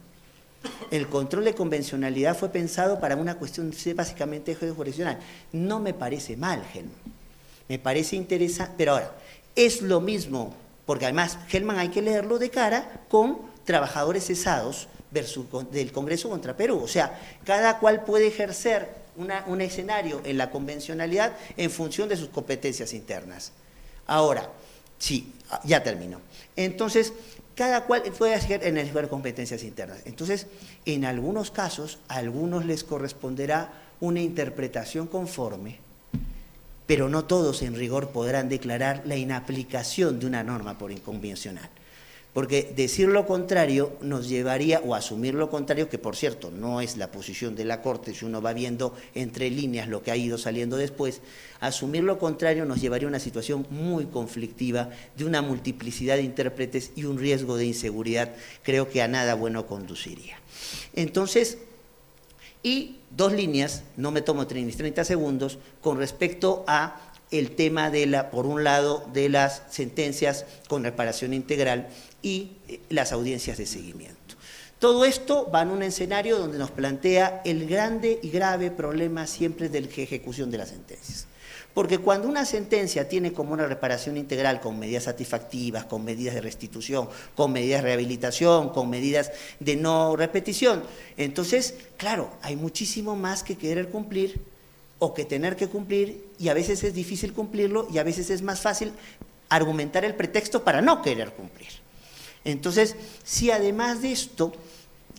El control de convencionalidad fue pensado para una cuestión básicamente jurisdiccional. No me parece mal, Hellman. Me parece interesante, pero ahora, es lo mismo, porque además Hellman hay que leerlo de cara con trabajadores cesados del Congreso contra Perú. O sea, cada cual puede ejercer un escenario en la convencionalidad en función de sus competencias internas. Ahora, sí, ya termino. Entonces, cada cual puede hacer en el nivel de competencias internas. Entonces, en algunos casos, a algunos les corresponderá una interpretación conforme, pero no todos en rigor podrán declarar la inaplicación de una norma por inconvencional. Porque decir lo contrario nos llevaría, o asumir lo contrario, que por cierto no es la posición de la Corte, si uno va viendo entre líneas lo que ha ido saliendo después, asumir lo contrario nos llevaría a una situación muy conflictiva de una multiplicidad de intérpretes y un riesgo de inseguridad, creo que a nada bueno conduciría. Entonces, y dos líneas, no me tomo ni 30 segundos, con respecto a el tema por un lado, de las sentencias con reparación integral y las audiencias de seguimiento. Todo esto va en un escenario donde nos plantea el grande y grave problema siempre de la ejecución de las sentencias. Porque cuando una sentencia tiene como una reparación integral con medidas satisfactivas, con medidas de restitución, con medidas de rehabilitación, con medidas de no repetición, entonces, claro, hay muchísimo más que querer cumplir o que tener que cumplir, y a veces es difícil cumplirlo y a veces es más fácil argumentar el pretexto para no querer cumplir. Entonces, si además de esto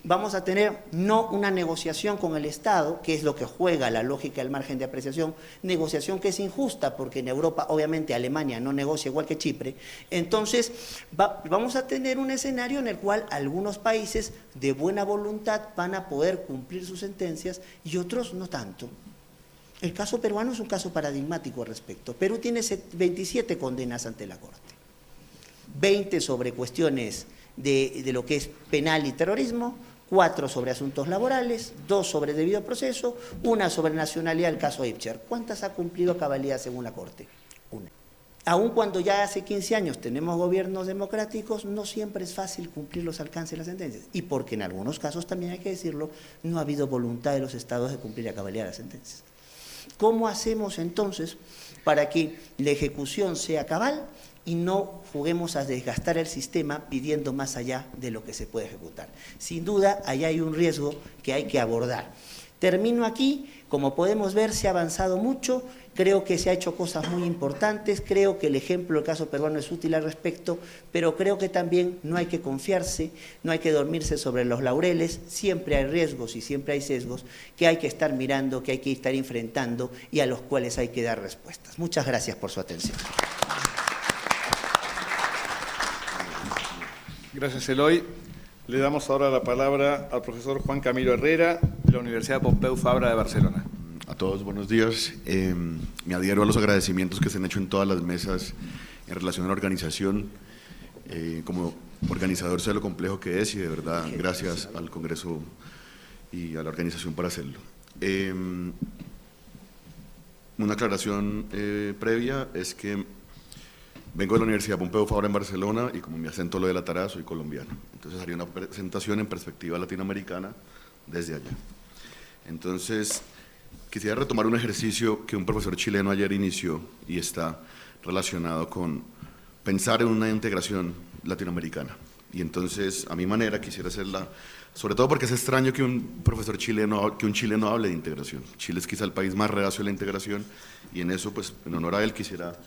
vamos a tener no una negociación con el Estado, que es lo que juega la lógica del margen de apreciación, negociación que es injusta, porque en Europa, obviamente, Alemania no negocia igual que Chipre. Entonces, vamos a tener un escenario en el cual algunos países de buena voluntad van a poder cumplir sus sentencias y otros no tanto. El caso peruano es un caso paradigmático al respecto. Perú tiene 27 condenas ante la Corte, 20 sobre cuestiones de lo que es penal y terrorismo, 4 sobre asuntos laborales, 2 sobre debido proceso, 1 sobre nacionalidad, el caso Ibcher. ¿Cuántas ha cumplido a cabalidad según la Corte? 1. Aun cuando ya hace 15 años tenemos gobiernos democráticos, no siempre es fácil cumplir los alcances de las sentencias. Y porque en algunos casos, también hay que decirlo, no ha habido voluntad de los estados de cumplir a cabalidad las sentencias. ¿Cómo hacemos entonces para que la ejecución sea cabal y no juguemos a desgastar el sistema pidiendo más allá de lo que se puede ejecutar? Sin duda, allá hay un riesgo que hay que abordar. Termino aquí. Como podemos ver, se ha avanzado mucho, creo que se ha hecho cosas muy importantes, creo que el ejemplo del caso peruano es útil al respecto, pero creo que también no hay que confiarse, no hay que dormirse sobre los laureles, siempre hay riesgos y siempre hay sesgos que hay que estar mirando, que hay que estar enfrentando y a los cuales hay que dar respuestas. Muchas gracias por su atención. Gracias, Eloy. Le damos ahora la palabra al profesor Juan Camilo Herrera, de la Universidad Pompeu Fabra de Barcelona. A todos, buenos días. Me adhiero a los agradecimientos que se han hecho en todas las mesas en relación a la organización. Como organizador sé lo complejo que es y de verdad gracias al Congreso y a la organización por hacerlo. Una aclaración previa es que vengo de la Universidad Pompeu Fabra en Barcelona y como mi acento lo delatará, soy colombiano. Entonces haría una presentación en perspectiva latinoamericana desde allá. Entonces, quisiera retomar un ejercicio que un profesor chileno ayer inició y está relacionado con pensar en una integración latinoamericana. Y entonces, a mi manera, quisiera hacerla, sobre todo porque es extraño que un profesor chileno, que un chileno hable de integración. Chile es quizá el país más reacio a la integración y en eso, pues, en honor a él, quisiera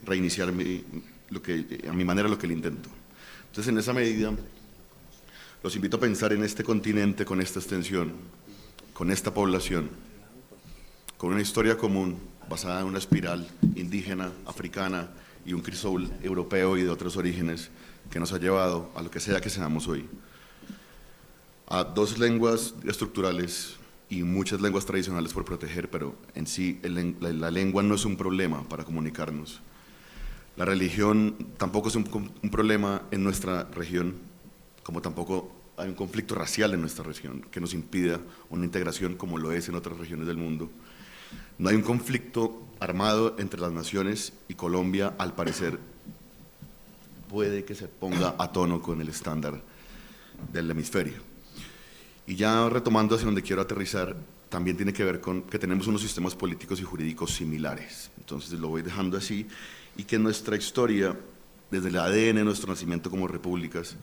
reiniciar a mi manera lo que le intento. Entonces, en esa medida, los invito a pensar en este continente con esta extensión, con esta población, con una historia común basada en una espiral indígena, africana y un crisol europeo y de otros orígenes que nos ha llevado a lo que sea que seamos hoy. A 2 lenguas estructurales y muchas lenguas tradicionales por proteger, pero en sí la lengua no es un problema para comunicarnos. La religión tampoco es un problema en nuestra región, como tampoco hay un conflicto racial en nuestra región que nos impida una integración como lo es en otras regiones del mundo. No hay un conflicto armado entre las naciones y Colombia, al parecer, puede que se ponga a tono con el estándar del hemisferio. Y ya retomando hacia donde quiero aterrizar, también tiene que ver con que tenemos unos sistemas políticos y jurídicos similares. Entonces lo voy dejando así, y que nuestra historia, desde el ADN de nuestro nacimiento como repúblicas,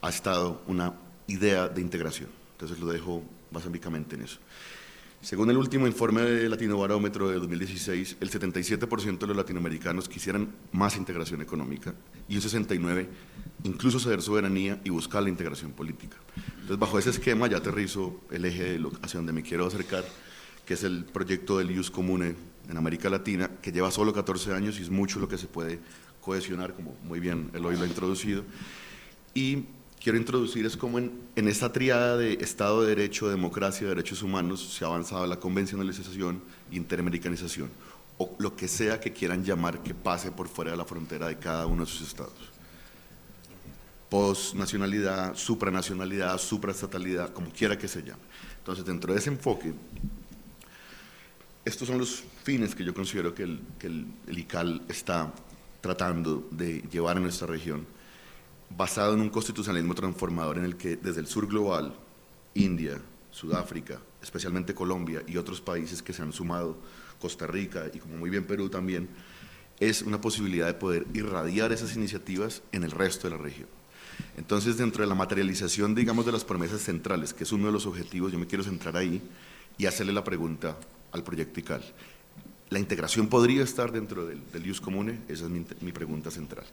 ha estado una idea de integración. Entonces lo dejo básicamente en eso. Según el último informe de Latinobarómetro de 2016, el 77% de los latinoamericanos quisieran más integración económica y un 69% incluso ceder soberanía y buscar la integración política. Entonces, bajo ese esquema ya aterrizo el eje hacia donde me quiero acercar, que es el proyecto del Ius Comune en América Latina, que lleva solo 14 años y es mucho lo que se puede cohesionar, como muy bien Eloy lo ha introducido. Y quiero introducir es cómo en esta tríada de Estado de Derecho, democracia y derechos humanos se ha avanzado a la convencionalización e interamericanización, o lo que sea que quieran llamar que pase por fuera de la frontera de cada uno de sus estados. Postnacionalidad, supranacionalidad, supraestatalidad, como quiera que se llame. Entonces, dentro de ese enfoque, estos son los fines que yo considero que el ICAL está tratando de llevar a nuestra región, basado en un constitucionalismo transformador en el que desde el sur global, India, Sudáfrica, especialmente Colombia y otros países que se han sumado, Costa Rica y como muy bien Perú también, es una posibilidad de poder irradiar esas iniciativas en el resto de la región. Entonces, dentro de la materialización, digamos, de las promesas centrales, que es uno de los objetivos, yo me quiero centrar ahí y hacerle la pregunta al proyecto ICAL. ¿La integración podría estar dentro del Ius Comune? Esa es mi pregunta central.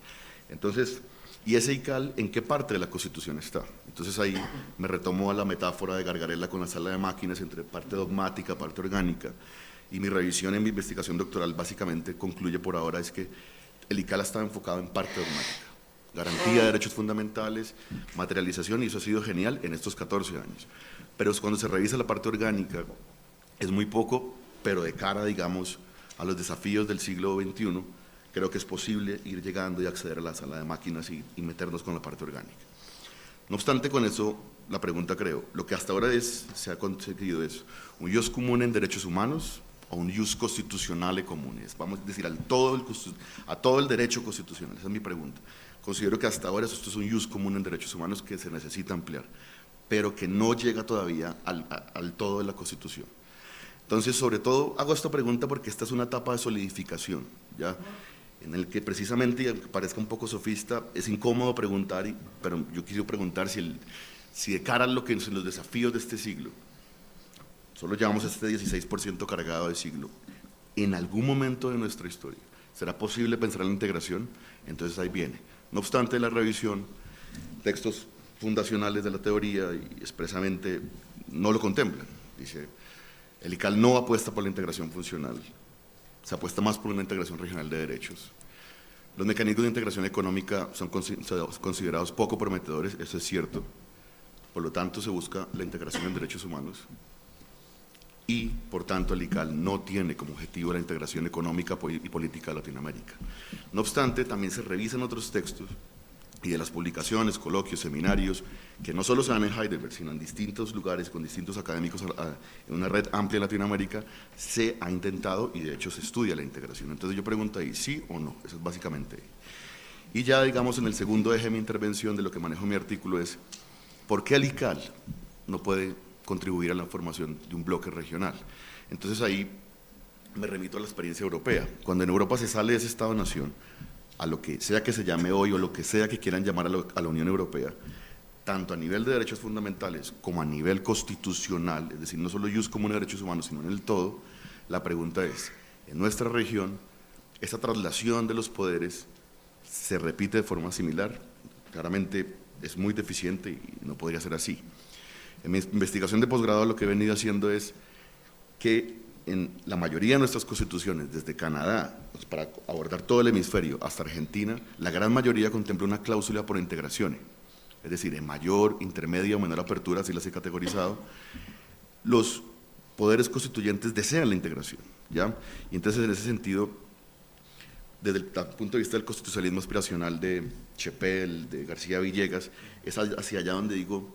Entonces, ¿Y ese ICAL en qué parte de la Constitución está? Entonces ahí me retomo a la metáfora de Gargarella con la sala de máquinas entre parte dogmática, parte orgánica, y mi revisión en mi investigación doctoral básicamente concluye por ahora es que el ICAL estaba enfocado en parte dogmática, garantía de derechos fundamentales, materialización, y eso ha sido genial en estos 14 años. Pero cuando se revisa la parte orgánica es muy poco, pero de cara, digamos, a los desafíos del siglo XXI, creo que es posible ir llegando y acceder a la sala de máquinas y meternos con la parte orgánica. No obstante, con eso, la pregunta creo, lo que hasta ahora se ha conseguido es un jus comune en derechos humanos o un jus constitucionale comunes, vamos a decir, a todo el derecho constitucional, esa es mi pregunta. Considero que hasta ahora esto es un jus común en derechos humanos que se necesita ampliar, pero que no llega todavía al todo de la Constitución. Entonces, sobre todo, hago esta pregunta porque esta es una etapa de solidificación, ¿ya? En el que precisamente, y aunque parezca un poco sofista, es incómodo preguntar, pero yo quiero preguntar si de cara a lo que son los desafíos de este siglo, solo llevamos este 16% cargado de siglo, en algún momento de nuestra historia, ¿será posible pensar en la integración? Entonces ahí viene. No obstante, la revisión, textos fundacionales de la teoría y expresamente no lo contemplan. Dice, el ICAL no apuesta por la integración funcional, se apuesta más por una integración regional de derechos. Los mecanismos de integración económica son considerados poco prometedores, eso es cierto, por lo tanto se busca la integración en derechos humanos y por tanto el ICAL no tiene como objetivo la integración económica y política de Latinoamérica. No obstante, también se revisan otros textos y de las publicaciones, coloquios, seminarios, que no solo se dan en Heidelberg, sino en distintos lugares, con distintos académicos, en una red amplia en Latinoamérica, se ha intentado y de hecho se estudia la integración. Entonces yo pregunto ahí, ¿sí o no? Eso es básicamente. Y ya digamos en el segundo eje de mi intervención, de lo que manejo en mi artículo es, ¿por qué el ICAL no puede contribuir a la formación de un bloque regional? Entonces ahí me remito a la experiencia europea. Cuando en Europa se sale de ese Estado-nación, a lo que sea que se llame hoy o lo que sea que quieran llamar a la Unión Europea, tanto a nivel de derechos fundamentales como a nivel constitucional, es decir, no solo jus comune de derechos humanos, sino en el todo, la pregunta es, en nuestra región, esa traslación de los poderes se repite de forma similar, claramente es muy deficiente y no podría ser así. En mi investigación de posgrado lo que he venido haciendo es que en la mayoría de nuestras constituciones, desde Canadá, pues para abordar todo el hemisferio, hasta Argentina, la gran mayoría contempla una cláusula por integración, es decir, en mayor, intermedia o menor apertura, así las he categorizado, los poderes constituyentes desean la integración, ¿ya? Y entonces, en ese sentido, desde el punto de vista del constitucionalismo aspiracional de Chepel, de García Villegas, es hacia allá donde digo,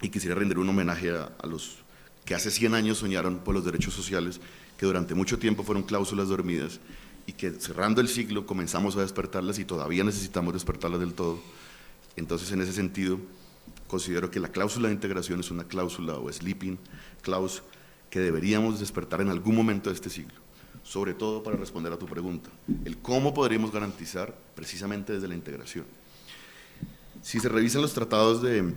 y quisiera rendir un homenaje a los que hace 100 años soñaron por los derechos sociales, que durante mucho tiempo fueron cláusulas dormidas y que cerrando el siglo comenzamos a despertarlas y todavía necesitamos despertarlas del todo. Entonces, en ese sentido, considero que la cláusula de integración es una cláusula o sleeping clause que deberíamos despertar en algún momento de este siglo, sobre todo para responder a tu pregunta, el cómo podríamos garantizar precisamente desde la integración. Si se revisan los tratados de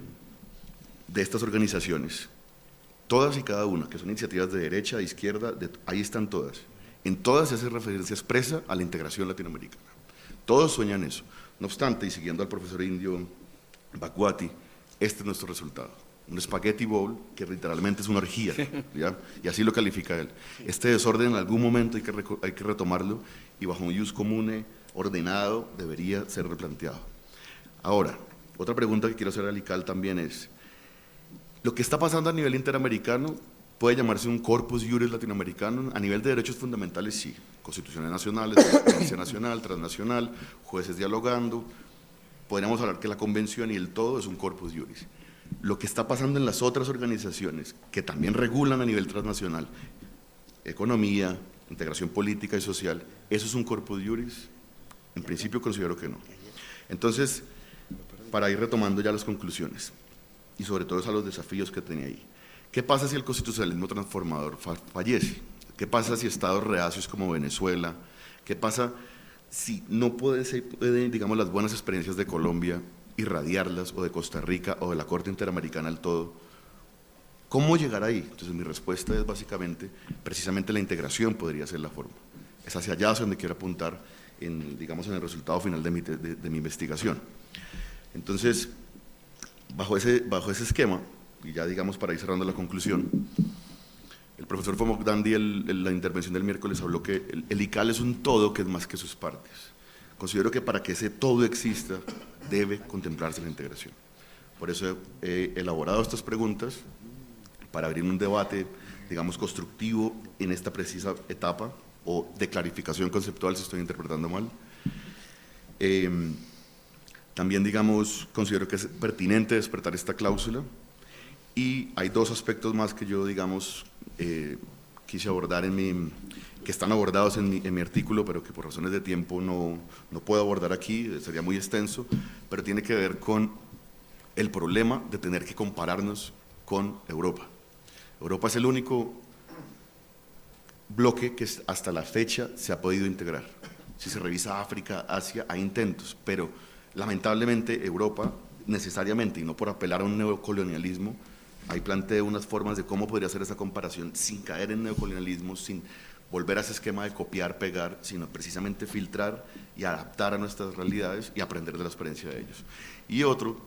estas organizaciones, todas y cada una, que son iniciativas de derecha, de izquierda, ahí están todas. En todas se hace referencia expresa a la integración latinoamericana. Todos sueñan eso. No obstante, y siguiendo al profesor indio Bhagwati, este es nuestro resultado. Un spaghetti bowl que literalmente es una orgía, ¿ya? Y así lo califica él. Este desorden en algún momento hay que retomarlo y bajo un jus comune ordenado debería ser replanteado. Ahora, otra pregunta que quiero hacer al ICAL también es, lo que está pasando a nivel interamericano puede llamarse un corpus iuris latinoamericano, a nivel de derechos fundamentales sí, constituciones nacionales, jurisprudencia nacional, transnacional, jueces dialogando, podríamos hablar que la convención y el todo es un corpus iuris. Lo que está pasando en las otras organizaciones que también regulan a nivel transnacional, economía, integración política y social, ¿eso es un corpus iuris? En principio considero que no. Entonces, para ir retomando ya las conclusiones, y sobre todo a los desafíos que tenía ahí. ¿Qué pasa si el constitucionalismo transformador fallece? ¿Qué pasa si estados reacios como Venezuela? ¿Qué pasa si no pueden, digamos, las buenas experiencias de Colombia irradiarlas, o de Costa Rica, o de la Corte Interamericana al todo? ¿Cómo llegar ahí? Entonces mi respuesta es básicamente, precisamente la integración podría ser la forma. Es hacia allá hacia donde quiero apuntar, digamos, en el resultado final de mi investigación. Entonces, bajo ese esquema, y ya digamos para ir cerrando la conclusión, el profesor Famogdandi en la intervención del miércoles habló que el ICAL es un todo que es más que sus partes. Considero que para que ese todo exista debe contemplarse la integración. Por eso he elaborado estas preguntas para abrir un debate, digamos, constructivo en esta precisa etapa o de clarificación conceptual, si estoy interpretando mal. También, digamos, considero que es pertinente despertar esta cláusula, y hay dos aspectos más que yo, digamos, quise abordar que están abordados en mi artículo, pero que por razones de tiempo no puedo abordar aquí, sería muy extenso, pero tiene que ver con el problema de tener que compararnos con Europa. Europa es el único bloque que hasta la fecha se ha podido integrar. Si se revisa África, Asia, hay intentos, pero lamentablemente Europa, necesariamente, y no por apelar a un neocolonialismo, ahí planteo unas formas de cómo podría hacer esa comparación sin caer en neocolonialismo, sin volver a ese esquema de copiar, pegar, sino precisamente filtrar y adaptar a nuestras realidades y aprender de la experiencia de ellos. Y otro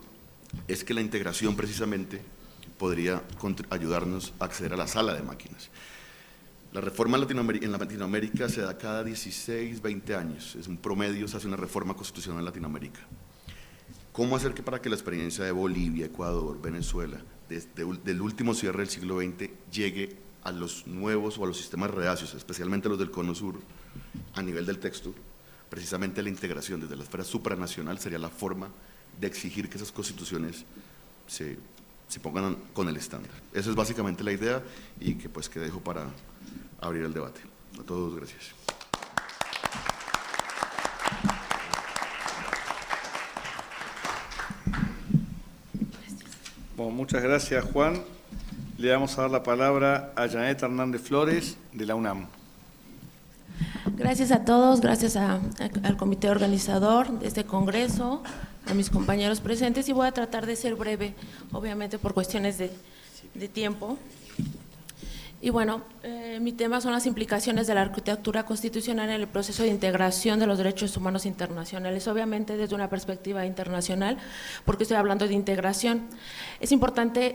es que la integración precisamente podría ayudarnos a acceder a la sala de máquinas. La reforma en Latinoamérica se da cada 16, 20 años, es un promedio, se hace una reforma constitucional en Latinoamérica. ¿Cómo hacer que para que la experiencia de Bolivia, Ecuador, Venezuela, del último cierre del siglo XX, llegue a los nuevos o a los sistemas reacios, especialmente los del Cono Sur, a nivel del texto? Precisamente la integración desde la esfera supranacional sería la forma de exigir que esas constituciones se pongan con el estándar. Esa es básicamente la idea, y que dejo para abrir el debate. A todos, gracias. Bueno, muchas gracias, Juan. Le vamos a dar la palabra a Janet Hernández Flores, de la UNAM. Gracias a todos, gracias al comité organizador de este congreso, a mis compañeros presentes, y voy a tratar de ser breve, obviamente por cuestiones de tiempo. Y bueno, mi tema son las implicaciones de la arquitectura constitucional en el proceso de integración de los derechos humanos internacionales, obviamente desde una perspectiva internacional, porque estoy hablando de integración. Es importante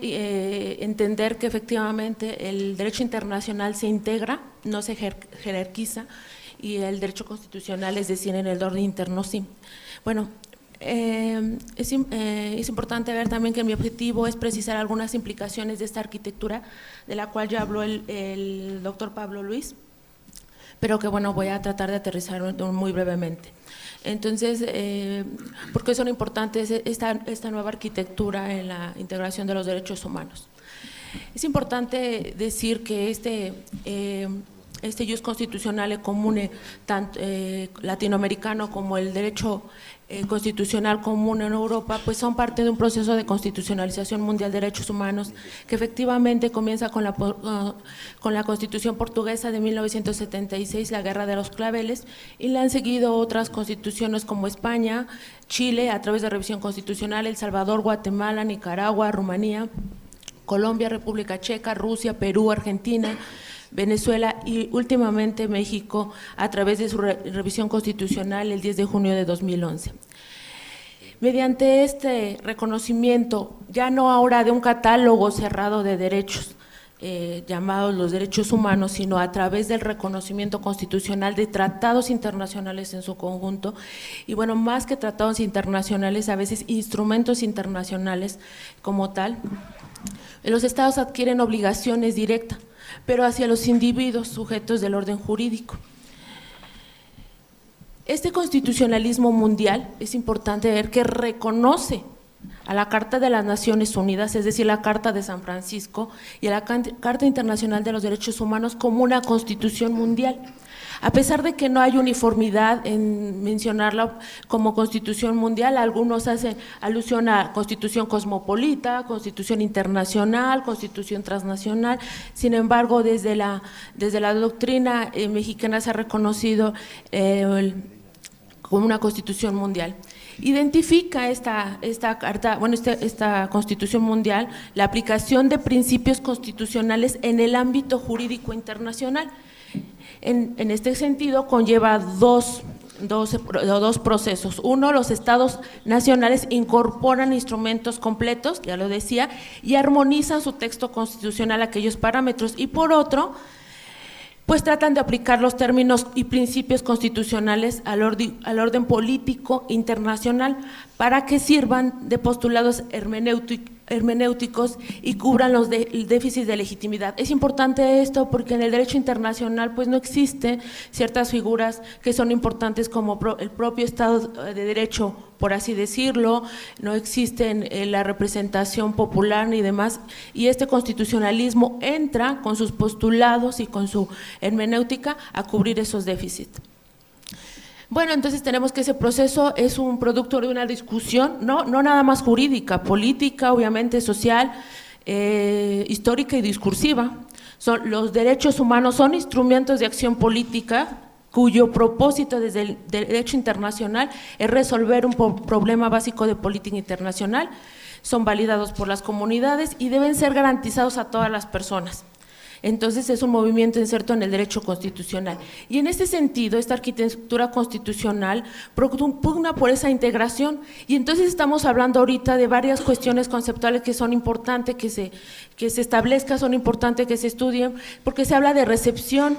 entender que efectivamente el derecho internacional se integra, no se jerarquiza, y el derecho constitucional, es decir, en el orden interno, sí. Bueno, es importante ver también que mi objetivo es precisar algunas implicaciones de esta arquitectura, de la cual ya habló el doctor Pablo Luis, pero que bueno, voy a tratar de aterrizar muy brevemente. Entonces, ¿por qué son importantes esta nueva arquitectura en la integración de los derechos humanos? Es importante decir que este ius constitucional comune, tanto latinoamericano como el derecho constitucional común en Europa, pues son parte de un proceso de constitucionalización mundial de derechos humanos que efectivamente comienza con la Constitución portuguesa de 1976, la Guerra de los Claveles, y le han seguido otras constituciones como España, Chile, a través de revisión constitucional, El Salvador, Guatemala, Nicaragua, Rumanía, Colombia, República Checa, Rusia, Perú, Argentina, Venezuela y últimamente México, a través de su revisión constitucional el 10 de junio de 2011. Mediante este reconocimiento, ya no ahora de un catálogo cerrado de derechos llamados los derechos humanos, sino a través del reconocimiento constitucional de tratados internacionales en su conjunto, y bueno, más que tratados internacionales, a veces instrumentos internacionales como tal, los estados adquieren obligaciones directas, pero hacia los individuos sujetos del orden jurídico. Este constitucionalismo mundial es importante ver que reconoce a la Carta de las Naciones Unidas, es decir, la Carta de San Francisco, y a la Carta Internacional de los Derechos Humanos como una constitución mundial. A pesar de que no hay uniformidad en mencionarla como constitución mundial, algunos hacen alusión a constitución cosmopolita, constitución internacional, constitución transnacional. Sin embargo, desde la doctrina mexicana se ha reconocido como una constitución mundial. Identifica esta constitución mundial la aplicación de principios constitucionales en el ámbito jurídico internacional. En este sentido, conlleva dos dos procesos. Uno, los estados nacionales incorporan instrumentos completos, ya lo decía, y armonizan su texto constitucional a aquellos parámetros. Y por otro, pues tratan de aplicar los términos y principios constitucionales al orden político internacional para que sirvan de postulados hermenéuticos y cubran los déficits de legitimidad. Es importante esto porque en el derecho internacional pues no existen ciertas figuras que son importantes como el propio Estado de Derecho, por así decirlo, no existen la representación popular ni demás, y este constitucionalismo entra con sus postulados y con su hermenéutica a cubrir esos déficits. Bueno, entonces tenemos que ese proceso es un producto de una discusión, no nada más jurídica, política, obviamente social, histórica y discursiva. Los derechos humanos son instrumentos de acción política cuyo propósito desde el derecho internacional es resolver un problema básico de política internacional, son validados por las comunidades y deben ser garantizados a todas las personas. Entonces es un movimiento inserto en el derecho constitucional. Y en este sentido, esta arquitectura constitucional pugna por esa integración, y entonces estamos hablando ahorita de varias cuestiones conceptuales que son importantes que se establezcan, son importantes que se estudien, porque se habla de recepción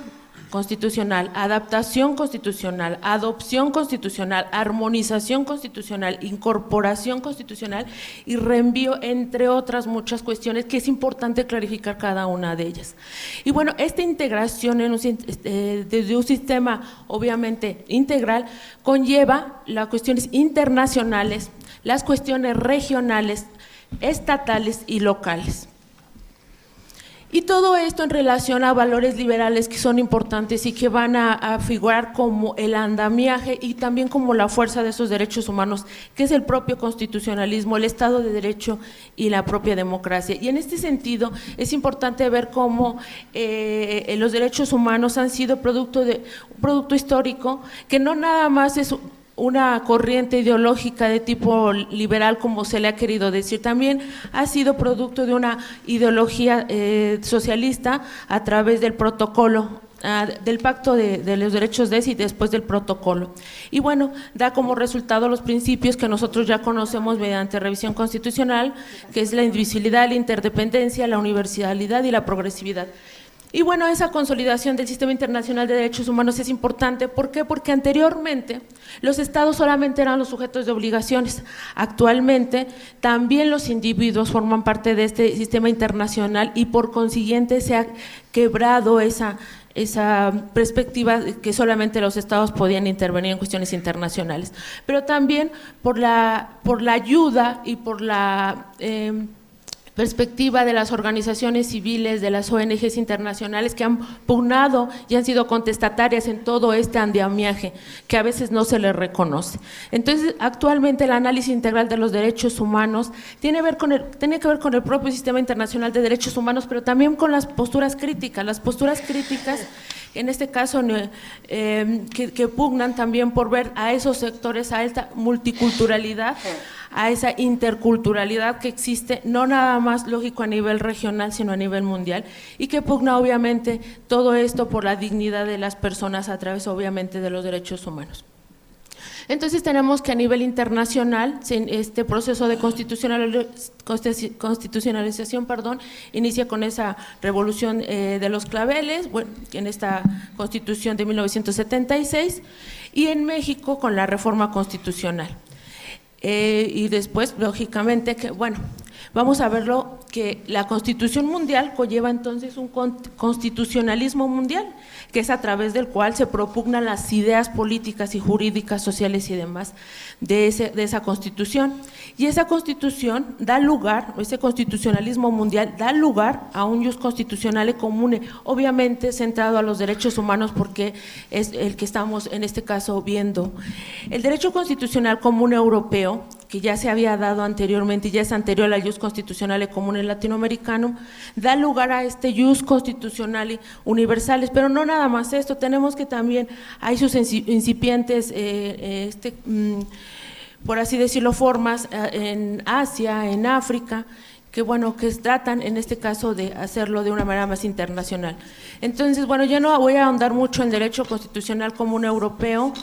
constitucional, adaptación constitucional, adopción constitucional, armonización constitucional, incorporación constitucional y reenvío, entre otras muchas cuestiones que es importante clarificar cada una de ellas. Y bueno, esta integración desde un sistema obviamente integral conlleva las cuestiones internacionales, las cuestiones regionales, estatales y locales. Y todo esto en relación a valores liberales que son importantes y que van a figurar como el andamiaje y también como la fuerza de esos derechos humanos, que es el propio constitucionalismo, el Estado de Derecho y la propia democracia. Y en este sentido es importante ver cómo los derechos humanos han sido un producto histórico que no nada más es una corriente ideológica de tipo liberal, como se le ha querido decir, también ha sido producto de una ideología socialista a través del protocolo, del Pacto de los Derechos de y después del protocolo. Y bueno, da como resultado los principios que nosotros ya conocemos mediante revisión constitucional, que es la indivisibilidad, la interdependencia, la universalidad y la progresividad. Y bueno, esa consolidación del sistema internacional de derechos humanos es importante. ¿Por qué? Porque anteriormente los estados solamente eran los sujetos de obligaciones. Actualmente también los individuos forman parte de este sistema internacional y por consiguiente se ha quebrado esa perspectiva que solamente los estados podían intervenir en cuestiones internacionales. Pero también por la ayuda y por la perspectiva de las organizaciones civiles, de las ONGs internacionales que han pugnado y han sido contestatarias en todo este andamiaje que a veces no se les reconoce. Entonces, actualmente el análisis integral de los derechos humanos tiene que ver con el propio sistema internacional de derechos humanos, pero también con las posturas críticas. Las posturas críticas, en este caso, que pugnan también por ver a esos sectores, a esta multiculturalidad, a esa interculturalidad que existe, no nada más lógico a nivel regional, sino a nivel mundial, y que pugna obviamente todo esto por la dignidad de las personas a través obviamente de los derechos humanos. Entonces tenemos que a nivel internacional, este proceso de constitucionalización, inicia con esa revolución de los claveles, bueno, en esta Constitución de 1976, y en México con la reforma constitucional. Y después, lógicamente, que bueno, vamos a verlo que la Constitución mundial conlleva entonces un constitucionalismo mundial, que es a través del cual se propugnan las ideas políticas y jurídicas, sociales y demás de esa Constitución. Y esa Constitución da lugar, ese constitucionalismo mundial da lugar a un ius constitucionale comune, obviamente centrado a los derechos humanos, porque es el que estamos en este caso viendo. El derecho constitucional común europeo, que ya se había dado anteriormente y ya es anterior al ius constitucionale comune latinoamericano, da lugar a este ius constitucionale universales, pero no nada más esto, tenemos que también hay sus incipientes, por así decirlo, formas en Asia, en África, bueno, que tratan en este caso de hacerlo de una manera más internacional. Entonces, bueno, yo no voy a ahondar mucho en derecho constitucional común europeo,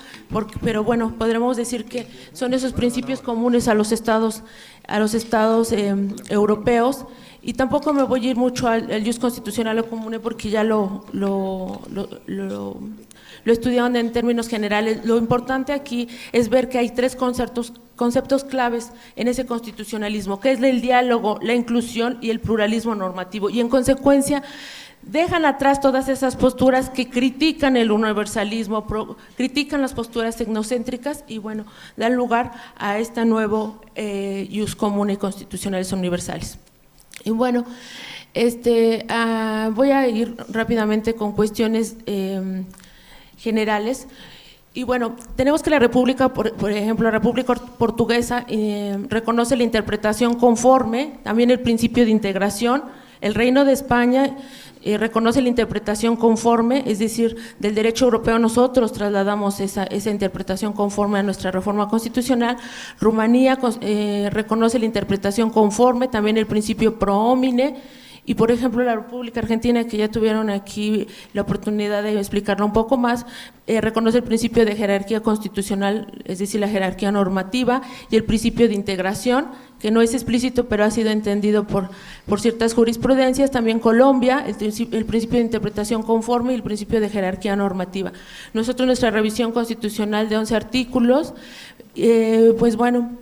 pero bueno, podremos decir que son esos principios comunes a los estados europeos, y tampoco me voy a ir mucho al jus constitucional común porque ya lo estudiaron en términos generales. Lo importante aquí es ver que hay tres conceptos claves en ese constitucionalismo, que es el diálogo, la inclusión y el pluralismo normativo, y en consecuencia dejan atrás todas esas posturas que critican el universalismo, critican las posturas tecnocéntricas y bueno, dan lugar a este nuevo jus comune y constitucionales universales. Y bueno, voy a ir rápidamente con cuestiones generales. Y bueno, tenemos que la República, por ejemplo, la República Portuguesa reconoce la interpretación conforme, también el principio de integración. El Reino de España reconoce la interpretación conforme, es decir, del derecho europeo nosotros trasladamos esa interpretación conforme a nuestra reforma constitucional. Rumanía reconoce la interpretación conforme, también el principio pro homine. Y por ejemplo la República Argentina, que ya tuvieron aquí la oportunidad de explicarlo un poco más, reconoce el principio de jerarquía constitucional, es decir, la jerarquía normativa, y el principio de integración, que no es explícito, pero ha sido entendido por ciertas jurisprudencias. También Colombia, el principio de interpretación conforme y el principio de jerarquía normativa. Nosotros, nuestra revisión constitucional de 11 artículos, pues bueno,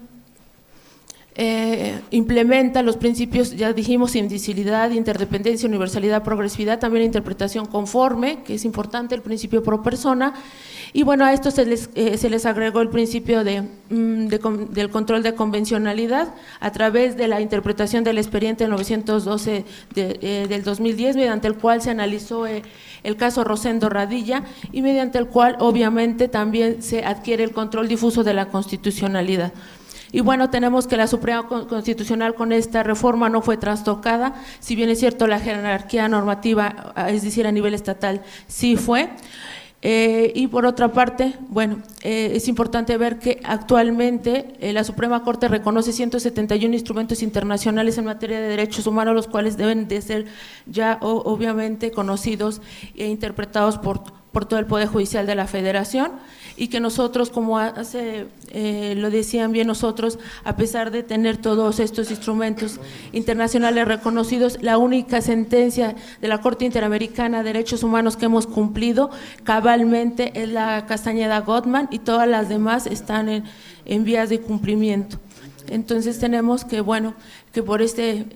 implementa los principios, ya dijimos, indivisibilidad, interdependencia, universalidad, progresividad, también la interpretación conforme, que es importante, el principio pro persona, y bueno, a esto se les agregó el principio del control de convencionalidad a través de la interpretación del expediente 912 del 2010, mediante el cual se analizó el caso Rosendo Radilla y mediante el cual obviamente también se adquiere el control difuso de la constitucionalidad. Y bueno, tenemos que la Suprema Constitucional con esta reforma no fue trastocada, si bien es cierto la jerarquía normativa, es decir, a nivel estatal, sí fue. Y por otra parte, bueno, es importante ver que actualmente la Suprema Corte reconoce 171 instrumentos internacionales en materia de derechos humanos, los cuales deben de ser ya obviamente conocidos e interpretados por todo el Poder Judicial de la Federación, y que nosotros, como lo decían bien nosotros, a pesar de tener todos estos instrumentos internacionales reconocidos, la única sentencia de la Corte Interamericana de Derechos Humanos que hemos cumplido cabalmente es la Castañeda-Gottman, y todas las demás están en vías de cumplimiento. Entonces tenemos que, bueno, que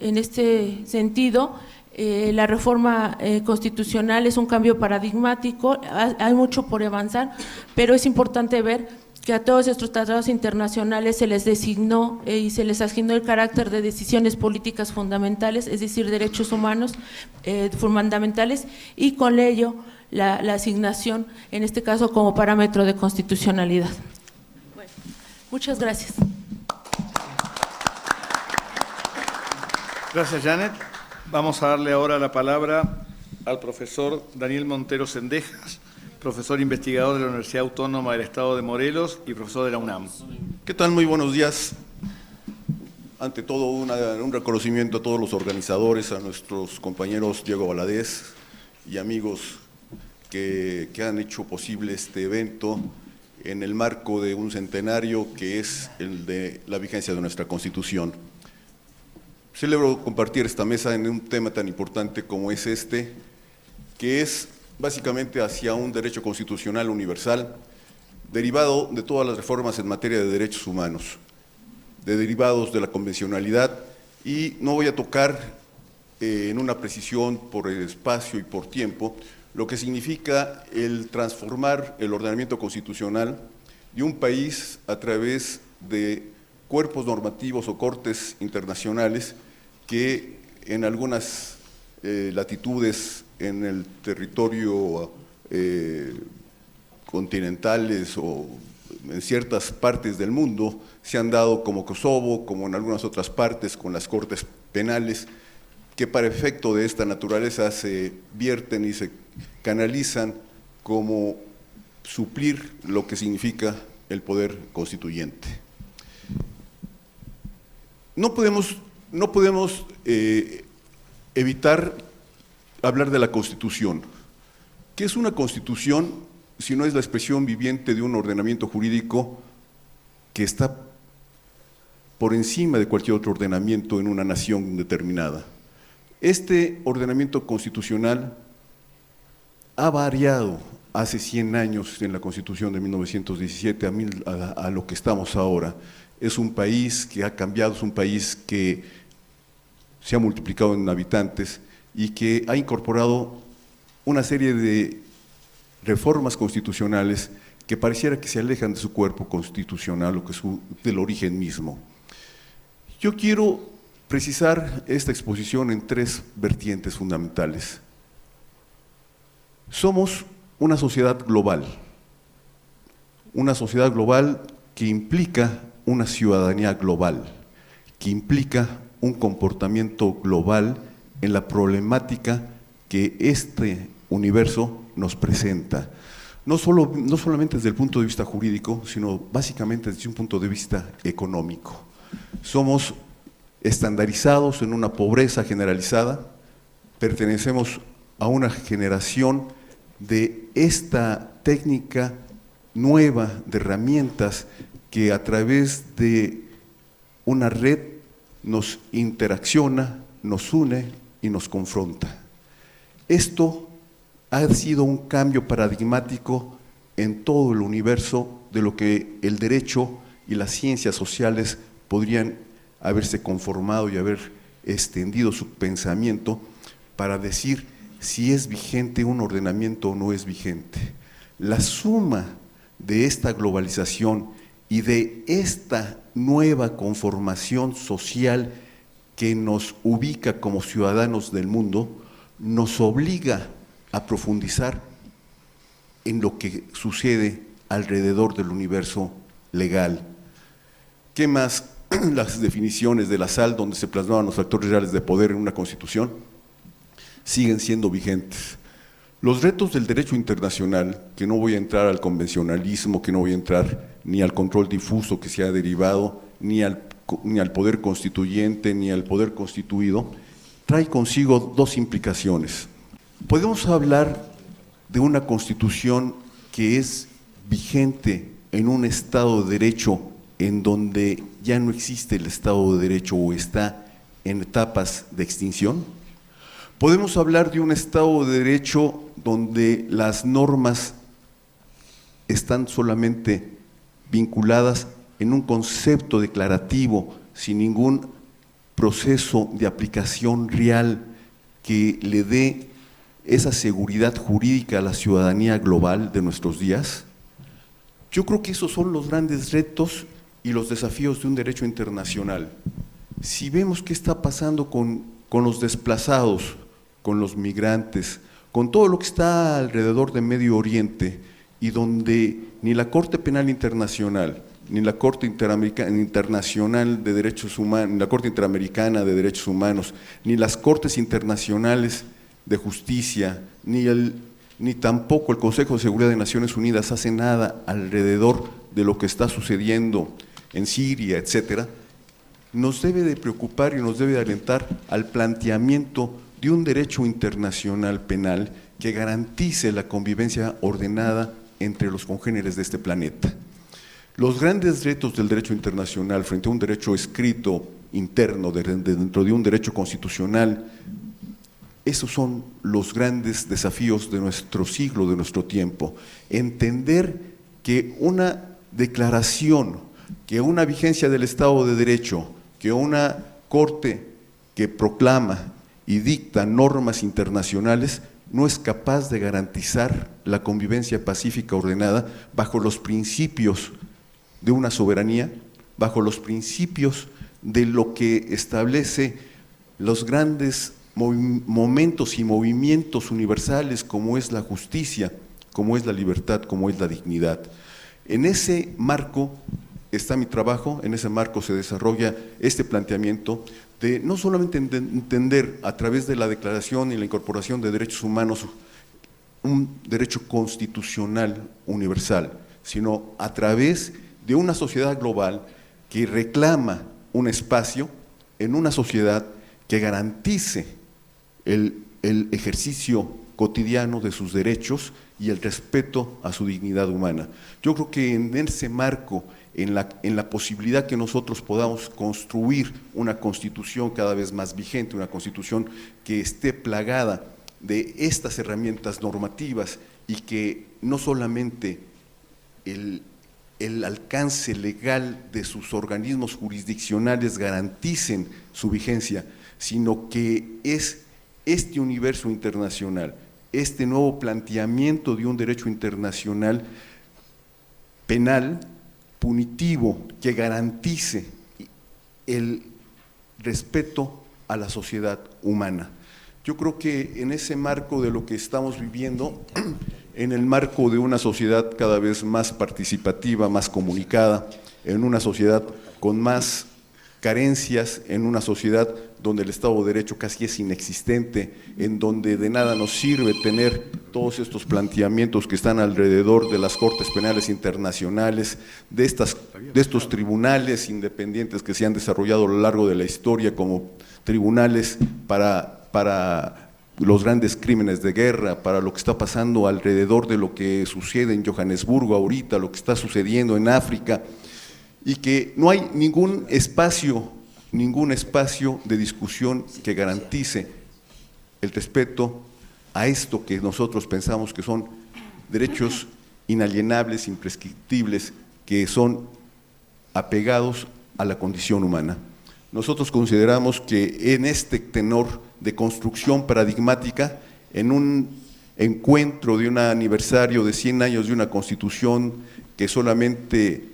en este sentido, la reforma constitucional es un cambio paradigmático, hay mucho por avanzar, pero es importante ver que a todos estos tratados internacionales se les designó y se les asignó el carácter de decisiones políticas fundamentales, es decir, derechos humanos fundamentales, y con ello la asignación, en este caso, como parámetro de constitucionalidad. Bueno, muchas gracias. Gracias, Janet. Vamos a darle ahora la palabra al profesor Daniel Montero Cendejas, profesor investigador de la Universidad Autónoma del Estado de Morelos y profesor de la UNAM. ¿Qué tal? Muy buenos días. Ante todo, un reconocimiento a todos los organizadores, a nuestros compañeros Diego Valadez y amigos que han hecho posible este evento en el marco de un centenario que es el de la vigencia de nuestra Constitución. Celebro compartir esta mesa en un tema tan importante como es este, que es básicamente hacia un derecho constitucional universal, derivado de todas las reformas en materia de derechos humanos, derivados de la convencionalidad, y no voy a tocar en una precisión por el espacio y por tiempo lo que significa el transformar el ordenamiento constitucional de un país a través de cuerpos normativos o cortes internacionales que en algunas latitudes en el territorio continentales o en ciertas partes del mundo se han dado, como Kosovo, como en algunas otras partes con las cortes penales, que para efecto de esta naturaleza se vierten y se canalizan como suplir lo que significa el poder constituyente. No podemos no podemos evitar hablar de la Constitución. ¿Qué es una Constitución si no es la expresión viviente de un ordenamiento jurídico que está por encima de cualquier otro ordenamiento en una nación determinada? Este ordenamiento constitucional ha variado hace 100 años en la Constitución de 1917 a lo que estamos ahora. Es un país que ha cambiado, es un país que se ha multiplicado en habitantes y que ha incorporado una serie de reformas constitucionales que pareciera que se alejan de su cuerpo constitucional o que del origen mismo. Yo quiero precisar esta exposición en 3 vertientes fundamentales. Somos una sociedad global que implica una ciudadanía global, que implica un comportamiento global en la problemática que este universo nos presenta. No solamente desde el punto de vista jurídico, sino básicamente desde un punto de vista económico. Somos estandarizados en una pobreza generalizada, pertenecemos a una generación de esta técnica nueva de herramientas que a través de una red nos interacciona, nos une y nos confronta. Esto ha sido un cambio paradigmático en todo el universo de lo que el derecho y las ciencias sociales podrían haberse conformado y haber extendido su pensamiento para decir si es vigente un ordenamiento o no es vigente. La suma de esta globalización y de esta nueva conformación social que nos ubica como ciudadanos del mundo, nos obliga a profundizar en lo que sucede alrededor del universo legal. ¿Qué más? Las definiciones de la SAL, donde se plasmaban los factores reales de poder en una constitución, siguen siendo vigentes. Los retos del derecho internacional, que no voy a entrar al convencionalismo, que no voy a entrar ni al control difuso que se ha derivado, ni al poder constituyente, ni al poder constituido, trae consigo 2 implicaciones. Podemos hablar de una constitución que es vigente en un Estado de Derecho en donde ya no existe el Estado de Derecho o está en etapas de extinción. Podemos hablar de un Estado de Derecho donde las normas están solamente vinculadas en un concepto declarativo, sin ningún proceso de aplicación real que le dé esa seguridad jurídica a la ciudadanía global de nuestros días. Yo creo que esos son los grandes retos y los desafíos de un derecho internacional. Si vemos qué está pasando con los desplazados, con los migrantes, con todo lo que está alrededor de Medio Oriente y donde ni la Corte Penal Internacional, ni la Corte Internacional de Derechos Humanos, ni la Corte Interamericana de Derechos Humanos, ni las Cortes Internacionales de Justicia, ni tampoco el Consejo de Seguridad de Naciones Unidas hace nada alrededor de lo que está sucediendo en Siria, etcétera, nos debe de preocupar y nos debe de alentar al planteamiento de un derecho internacional penal que garantice la convivencia ordenada entre los congéneres de este planeta. Los grandes retos del derecho internacional frente a un derecho escrito interno dentro de un derecho constitucional, esos son los grandes desafíos de nuestro siglo, de nuestro tiempo. Entender que una declaración, que una vigencia del Estado de Derecho, que una Corte que proclama y dicta normas internacionales no es capaz de garantizar la convivencia pacífica ordenada bajo los principios de una soberanía, bajo los principios de lo que establece los grandes momentos y movimientos universales como es la justicia, como es la libertad, como es la dignidad. En ese marco está mi trabajo, en ese marco se desarrolla este planteamiento de no solamente entender a través de la declaración y la incorporación de derechos humanos un derecho constitucional universal, sino a través de una sociedad global que reclama un espacio en una sociedad que garantice el ejercicio cotidiano de sus derechos y el respeto a su dignidad humana. Yo creo que en ese marco, en la posibilidad que nosotros podamos construir una constitución cada vez más vigente, una constitución que esté plagada de estas herramientas normativas y que no solamente el alcance legal de sus organismos jurisdiccionales garanticen su vigencia, sino que es este universo internacional, este nuevo planteamiento de un derecho internacional penal, punitivo, que garantice el respeto a la sociedad humana. Yo creo que en ese marco de lo que estamos viviendo, en el marco de una sociedad cada vez más participativa, más comunicada, en una sociedad con más carencias, en una sociedad donde el Estado de Derecho casi es inexistente, en donde de nada nos sirve tener todos estos planteamientos que están alrededor de las Cortes Penales Internacionales, de estos tribunales independientes que se han desarrollado a lo largo de la historia como tribunales para los grandes crímenes de guerra, para lo que está pasando alrededor de lo que sucede en Johannesburgo ahorita, lo que está sucediendo en África, y que no hay ningún espacio de discusión que garantice el respeto a esto que nosotros pensamos que son derechos inalienables, imprescriptibles, que son apegados a la condición humana. Nosotros consideramos que en este tenor de construcción paradigmática, en un encuentro de un aniversario de 100 años de una constitución que solamente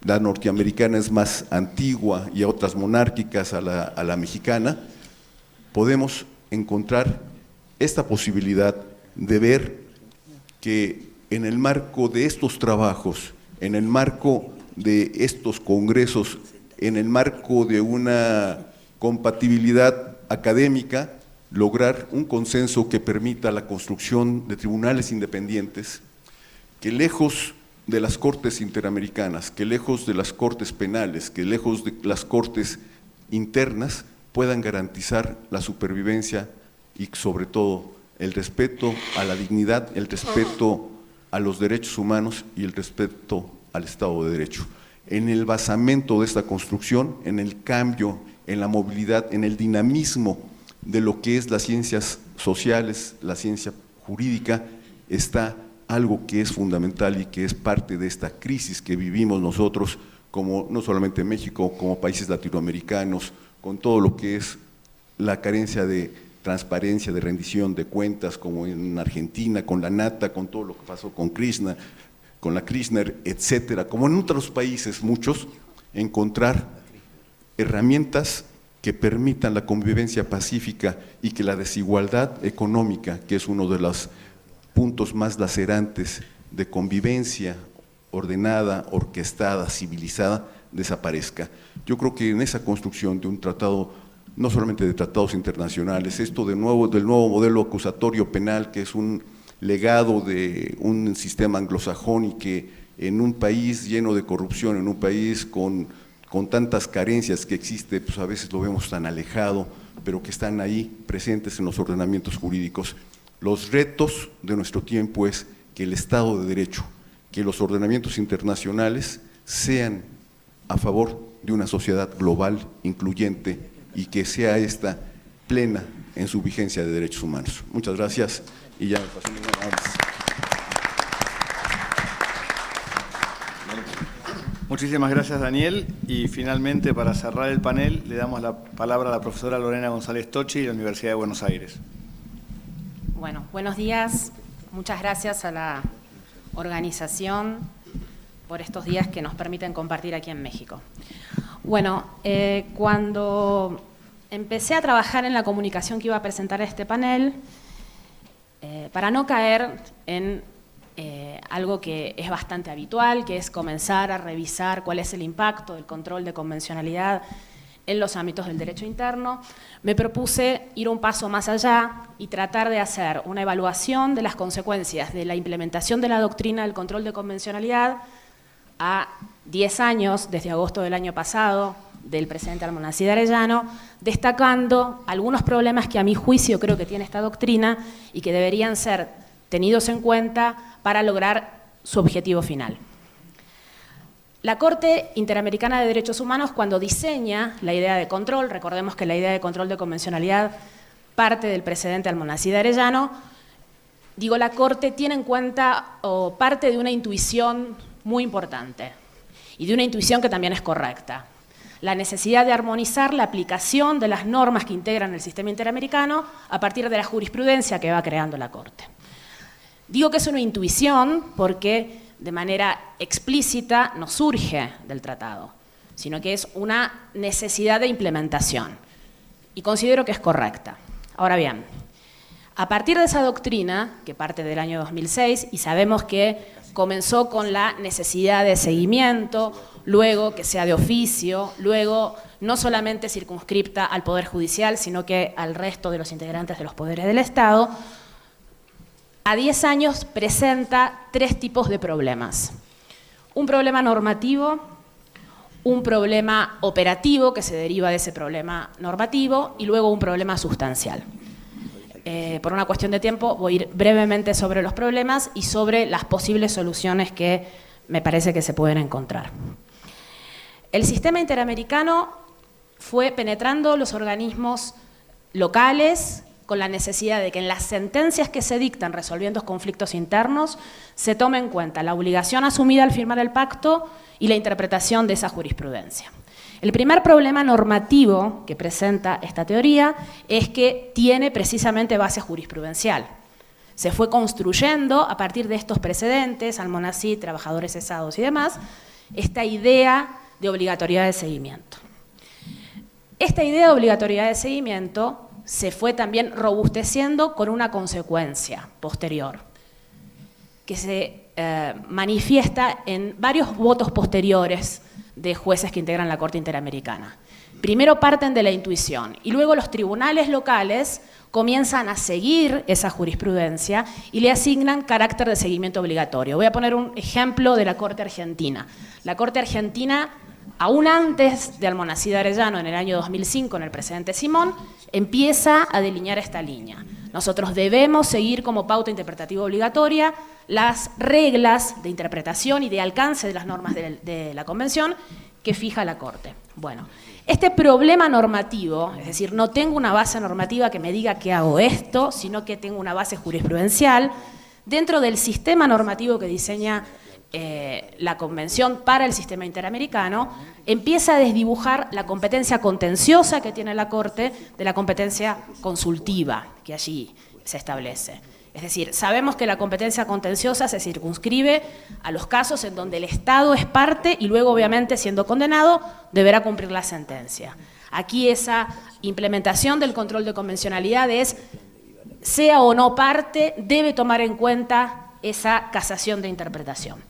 la norteamericana es más antigua y a otras monárquicas a la mexicana, podemos encontrar esta posibilidad de ver que en el marco de estos trabajos, en el marco de estos congresos, en el marco de una compatibilidad académica, lograr un consenso que permita la construcción de tribunales independientes que, lejos de las cortes interamericanas, que lejos de las cortes penales, que lejos de las cortes internas, puedan garantizar la supervivencia y sobre todo el respeto a la dignidad, el respeto a los derechos humanos y el respeto al Estado de Derecho. En el basamento de esta construcción, en el cambio, en la movilidad, en el dinamismo de lo que es las ciencias sociales, la ciencia jurídica, está algo que es fundamental y que es parte de esta crisis que vivimos nosotros, como no solamente México, como países latinoamericanos, con todo lo que es la carencia de transparencia, de rendición de cuentas, como en Argentina, con la Nata, con todo lo que pasó con Krishna, con la Kirchner, etcétera, como en otros países muchos, encontrar herramientas que permitan la convivencia pacífica y que la desigualdad económica, que es uno de los puntos más lacerantes de convivencia ordenada, orquestada, civilizada, desaparezca. Yo creo que en esa construcción de un tratado, no solamente de tratados internacionales, esto del nuevo modelo acusatorio penal, que es un legado de un sistema anglosajón y que en un país lleno de corrupción, en un país con tantas carencias que existe, pues a veces lo vemos tan alejado, pero que están ahí presentes en los ordenamientos jurídicos. Los retos de nuestro tiempo es que el Estado de Derecho, que los ordenamientos internacionales sean a favor de una sociedad global, incluyente, y que sea esta plena en su vigencia de derechos humanos. Muchas gracias y ya me pasó nada más. Muchísimas gracias, Daniel. Y finalmente, para cerrar el panel, le damos la palabra a la profesora Lorena González Tocci de la Universidad de Buenos Aires. Bueno, buenos días. Muchas gracias a la organización por estos días que nos permiten compartir aquí en México. Bueno, cuando empecé a trabajar en la comunicación que iba a presentar este panel, para no caer en algo que es bastante habitual, que es comenzar a revisar cuál es el impacto del control de convencionalidad en los ámbitos del derecho interno, me propuse ir un paso más allá y tratar de hacer una evaluación de las consecuencias de la implementación de la doctrina del control de convencionalidad a 10 años, desde agosto del año pasado, del presidente Almonacid Arellano, destacando algunos problemas que a mi juicio creo que tiene esta doctrina y que deberían ser tenidos en cuenta para lograr su objetivo final. La Corte Interamericana de Derechos Humanos, cuando diseña la idea de control, recordemos que la idea de control de convencionalidad parte del presidente Almonacid Arellano, digo, la Corte tiene en cuenta o parte de una intuición muy importante y de una intuición que también es correcta. La necesidad de armonizar la aplicación de las normas que integran el sistema interamericano a partir de la jurisprudencia que va creando la Corte. Digo que es una intuición porque de manera explícita no surge del tratado, sino que es una necesidad de implementación y considero que es correcta. Ahora bien, a partir de esa doctrina, que parte del año 2006, y sabemos que comenzó con la necesidad de seguimiento, luego que sea de oficio, luego no solamente circunscripta al Poder Judicial, sino que al resto de los integrantes de los poderes del Estado, a 10 años presenta 3 tipos de problemas. Un problema normativo, un problema operativo que se deriva de ese problema normativo y luego un problema sustancial. Por una cuestión de tiempo voy a ir brevemente sobre los problemas y sobre las posibles soluciones que me parece que se pueden encontrar. El sistema interamericano fue penetrando los organismos locales con la necesidad de que en las sentencias que se dictan resolviendo conflictos internos se tome en cuenta la obligación asumida al firmar el pacto y la interpretación de esa jurisprudencia. El primer problema normativo que presenta esta teoría es que tiene precisamente base jurisprudencial. Se fue construyendo a partir de estos precedentes, Almonacid, trabajadores cesados y demás, esta idea de obligatoriedad de seguimiento. Esta idea de obligatoriedad de seguimiento se fue también robusteciendo con una consecuencia posterior, que se manifiesta en varios votos posteriores de jueces que integran la Corte Interamericana. Primero parten de la intuición y luego los tribunales locales comienzan a seguir esa jurisprudencia y le asignan carácter de seguimiento obligatorio. Voy a poner un ejemplo de la Corte Argentina. La Corte Argentina, aún antes de Almonacid Arellano, en el año 2005, en el presidente Simón, empieza a delinear esta línea. Nosotros debemos seguir como pauta interpretativa obligatoria las reglas de interpretación y de alcance de las normas de la Convención que fija la Corte. Bueno, este problema normativo, es decir, no tengo una base normativa que me diga que hago esto, sino que tengo una base jurisprudencial, dentro del sistema normativo que diseña la Convención para el sistema interamericano, empieza a desdibujar la competencia contenciosa que tiene la Corte de la competencia consultiva que allí se establece. Es decir, sabemos que la competencia contenciosa se circunscribe a los casos en donde el Estado es parte y luego, obviamente, siendo condenado, deberá cumplir la sentencia. Aquí esa implementación del control de convencionalidad es, sea o no parte, debe tomar en cuenta esa casación de interpretación.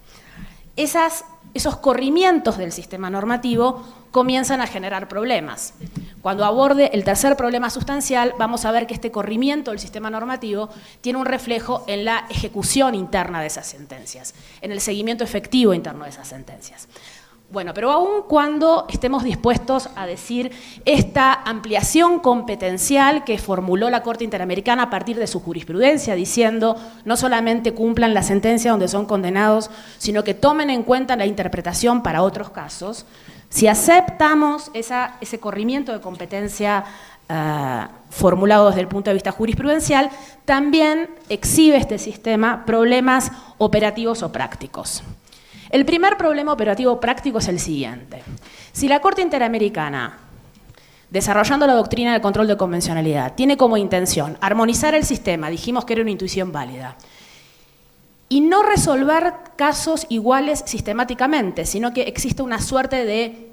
Esos corrimientos del sistema normativo comienzan a generar problemas. Cuando aborde el tercer problema sustancial, vamos a ver que este corrimiento del sistema normativo tiene un reflejo en la ejecución interna de esas sentencias, en el seguimiento efectivo interno de esas sentencias. Bueno, pero aún cuando estemos dispuestos a decir esta ampliación competencial que formuló la Corte Interamericana a partir de su jurisprudencia, diciendo no solamente cumplan la sentencia donde son condenados, sino que tomen en cuenta la interpretación para otros casos, si aceptamos ese corrimiento de competencia formulado desde el punto de vista jurisprudencial, también exhibe este sistema problemas operativos o prácticos. El primer problema operativo práctico es el siguiente. Si la Corte Interamericana, desarrollando la doctrina del control de convencionalidad, tiene como intención armonizar el sistema, dijimos que era una intuición válida, y no resolver casos iguales sistemáticamente, sino que existe una suerte de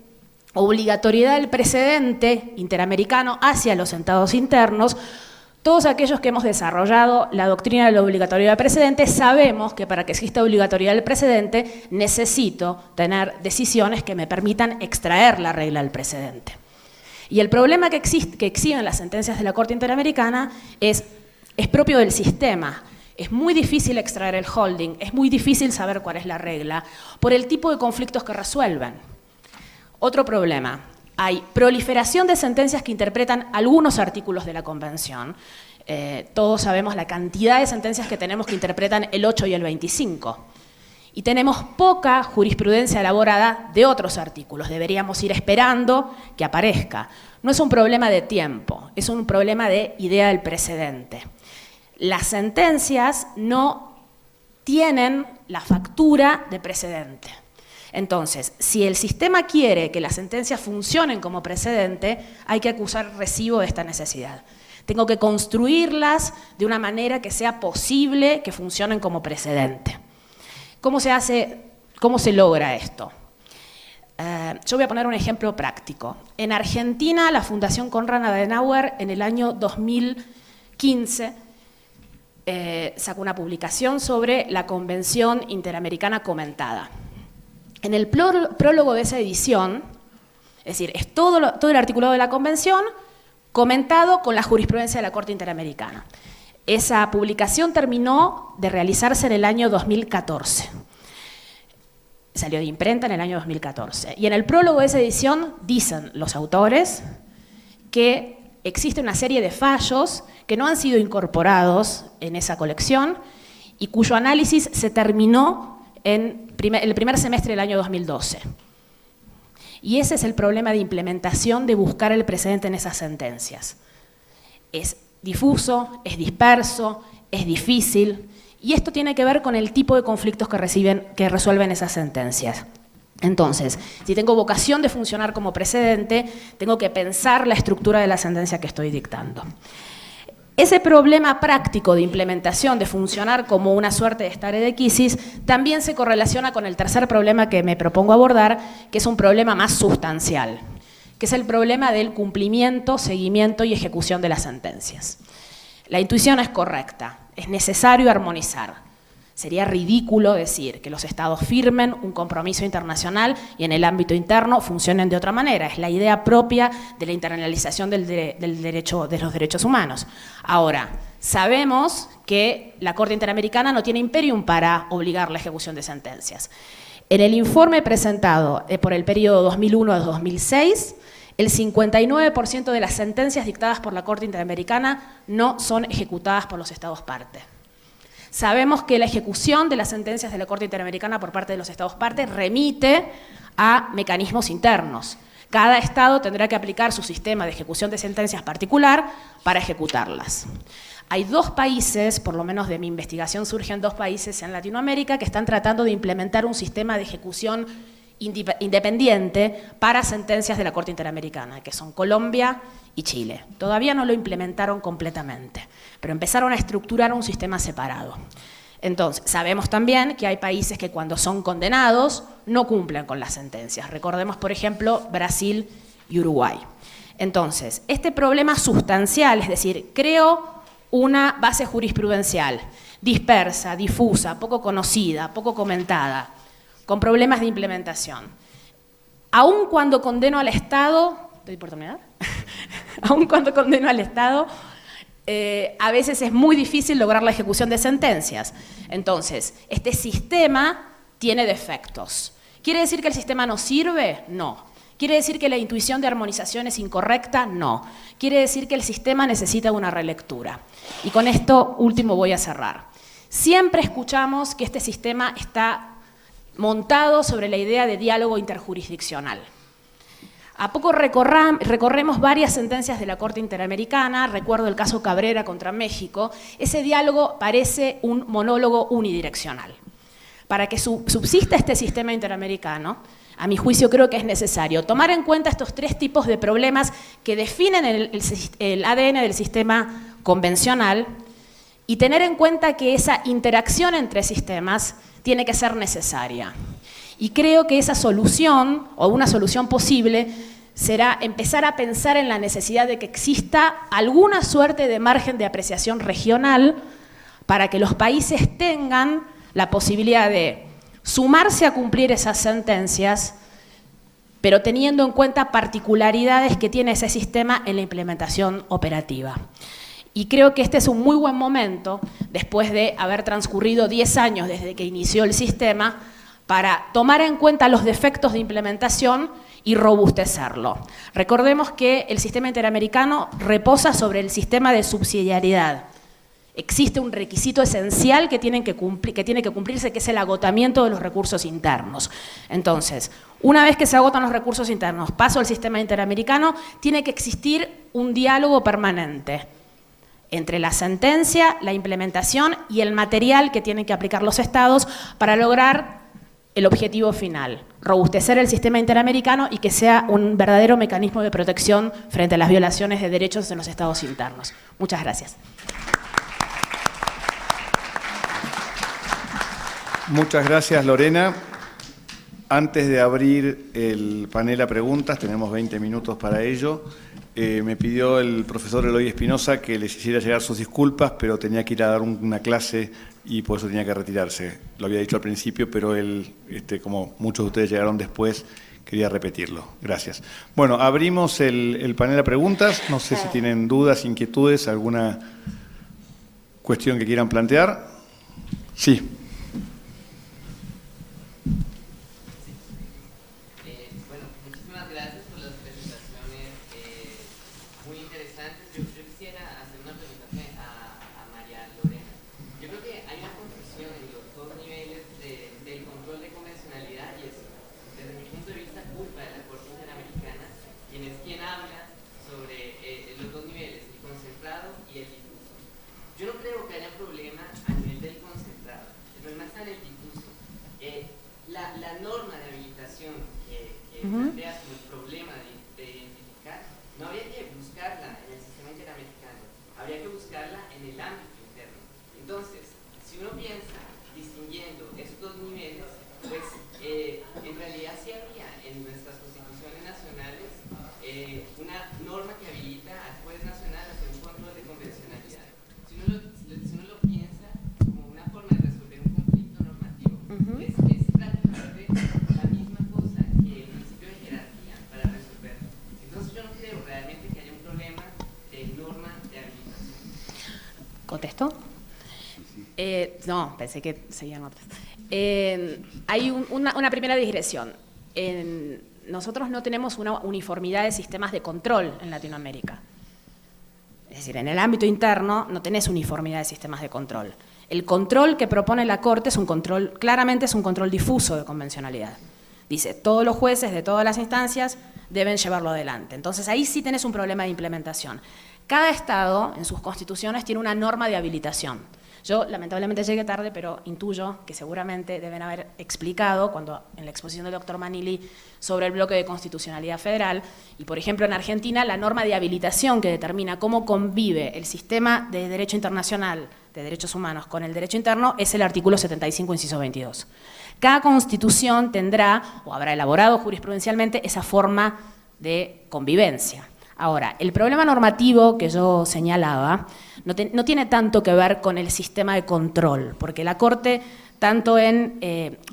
obligatoriedad del precedente interamericano hacia los estados internos, todos aquellos que hemos desarrollado la doctrina de la obligatoriedad del precedente sabemos que para que exista obligatoriedad del precedente necesito tener decisiones que me permitan extraer la regla del precedente. Y el problema que exhiben las sentencias de la Corte Interamericana es propio del sistema. Es muy difícil extraer el holding, es muy difícil saber cuál es la regla, por el tipo de conflictos que resuelven. Otro problema, hay proliferación de sentencias que interpretan algunos artículos de la Convención. Todos sabemos la cantidad de sentencias que tenemos que interpretan el 8 y el 25. Y tenemos poca jurisprudencia elaborada de otros artículos. Deberíamos ir esperando que aparezca. No es un problema de tiempo, es un problema de idea del precedente. Las sentencias no tienen la factura de precedente. Entonces, si el sistema quiere que las sentencias funcionen como precedente, hay que acusar recibo de esta necesidad. Tengo que construirlas de una manera que sea posible que funcionen como precedente. ¿Cómo se hace, cómo se logra esto? Yo voy a poner un ejemplo práctico. En Argentina, la Fundación Konrad Adenauer, en el año 2015, sacó una publicación sobre la Convención Interamericana Comentada. En el prólogo de esa edición, es decir, es todo el articulado de la Convención comentado con la jurisprudencia de la Corte Interamericana. Esa publicación terminó de realizarse en el año 2014. Salió de imprenta en el año 2014. Y en el prólogo de esa edición dicen los autores que existe una serie de fallos que no han sido incorporados en esa colección y cuyo análisis se terminó en el primer semestre del año 2012. Y ese es el problema de implementación, de buscar el precedente en esas sentencias. Es difuso, es disperso, es difícil, y esto tiene que ver con el tipo de conflictos que resuelven esas sentencias. Entonces, si tengo vocación de funcionar como precedente, tengo que pensar la estructura de la sentencia que estoy dictando. Ese problema práctico de implementación, de funcionar como una suerte de stare decisis, también se correlaciona con el tercer problema que me propongo abordar, que es un problema más sustancial, que es el problema del cumplimiento, seguimiento y ejecución de las sentencias. La intuición es correcta, es necesario armonizar. Sería ridículo decir que los estados firmen un compromiso internacional y en el ámbito interno funcionen de otra manera. Es la idea propia de la internalización de los derechos humanos. Ahora, sabemos que la Corte Interamericana no tiene imperium para obligar la ejecución de sentencias. En el informe presentado por el periodo 2001 a 2006, el 59% de las sentencias dictadas por la Corte Interamericana no son ejecutadas por los estados parte. Sabemos que la ejecución de las sentencias de la Corte Interamericana por parte de los estados partes remite a mecanismos internos. Cada estado tendrá que aplicar su sistema de ejecución de sentencias particular para ejecutarlas. Hay 2 países, por lo menos de mi investigación surgen 2 países en Latinoamérica que están tratando de implementar un sistema de ejecución independiente para sentencias de la Corte Interamericana, que son Colombia y Chile. Todavía no lo implementaron completamente, pero empezaron a estructurar un sistema separado. Entonces, sabemos también que hay países que cuando son condenados no cumplen con las sentencias. Recordemos, por ejemplo, Brasil y Uruguay. Entonces, este problema sustancial, es decir, creo una base jurisprudencial dispersa, difusa, poco conocida, poco comentada, con problemas de implementación. Aun cuando condeno al Estado, ¿doy por terminar? Aun cuando condeno al Estado, a veces es muy difícil lograr la ejecución de sentencias. Entonces, este sistema tiene defectos. ¿Quiere decir que el sistema no sirve? No. ¿Quiere decir que la intuición de armonización es incorrecta? No. Quiere decir que el sistema necesita una relectura. Y con esto último voy a cerrar. Siempre escuchamos que este sistema está montado sobre la idea de diálogo interjurisdiccional. A poco recorremos varias sentencias de la Corte Interamericana, recuerdo el caso Cabrera contra México, ese diálogo parece un monólogo unidireccional. Para que subsista este sistema interamericano, a mi juicio creo que es necesario tomar en cuenta estos 3 tipos de problemas que definen el ADN del sistema convencional y tener en cuenta que esa interacción entre sistemas tiene que ser necesaria. Y creo que esa solución, o una solución posible, será empezar a pensar en la necesidad de que exista alguna suerte de margen de apreciación regional para que los países tengan la posibilidad de sumarse a cumplir esas sentencias, pero teniendo en cuenta particularidades que tiene ese sistema en la implementación operativa. Y creo que este es un muy buen momento, después de haber transcurrido 10 años desde que inició el sistema, para tomar en cuenta los defectos de implementación y robustecerlo. Recordemos que el sistema interamericano reposa sobre el sistema de subsidiariedad. Existe un requisito esencial que tiene que cumplirse, que es el agotamiento de los recursos internos. Entonces, una vez que se agotan los recursos internos, paso al sistema interamericano, tiene que existir un diálogo permanente entre la sentencia, la implementación y el material que tienen que aplicar los estados para lograr el objetivo final, robustecer el sistema interamericano y que sea un verdadero mecanismo de protección frente a las violaciones de derechos en los estados internos. Muchas gracias. Muchas gracias, Lorena. Antes de abrir el panel a preguntas, tenemos 20 minutos para ello, me pidió el profesor Eloy Espinosa que les hiciera llegar sus disculpas, pero tenía que ir a dar una clase y por eso tenía que retirarse. Lo había dicho al principio, pero él, como muchos de ustedes llegaron después, quería repetirlo. Gracias. Bueno, abrimos el panel a preguntas. No sé si tienen dudas, inquietudes, alguna cuestión que quieran plantear. Sí. plantea como el problema de identificar, no habría que buscarla en el sistema interamericano, habría que buscarla en el ámbito interno. Entonces, si uno piensa distinguiendo esos dos niveles, pues en realidad sí habría en nuestras constituciones nacionales una norma que habilita al juez nacional a hacer un control de convencionalidad. Si uno lo piensa como una forma de resolver un conflicto normativo, es prácticamente la misma cosa que el principio de jerarquía para resolverlo. Entonces yo no creo realmente que haya un problema de norma de habilitación. ¿Contesto? No, pensé que seguían otras. Hay una primera digresión. Nosotros no tenemos una uniformidad de sistemas de control en Latinoamérica. Es decir, en el ámbito interno no tenés uniformidad de sistemas de control. El control que propone la Corte es un control, claramente es un control difuso de convencionalidad. Dice, todos los jueces de todas las instancias deben llevarlo adelante. Entonces ahí sí tenés un problema de implementación. Cada Estado en sus constituciones tiene una norma de habilitación. Yo lamentablemente llegué tarde, pero intuyo que seguramente deben haber explicado cuando en la exposición del doctor Manili sobre el bloque de constitucionalidad federal, y por ejemplo en Argentina la norma de habilitación que determina cómo convive el sistema de derecho internacional de derechos humanos con el derecho interno es el artículo 75, inciso 22. Cada constitución tendrá o habrá elaborado jurisprudencialmente esa forma de convivencia. Ahora, el problema normativo que yo señalaba no tiene tanto que ver con el sistema de control, porque la Corte, tanto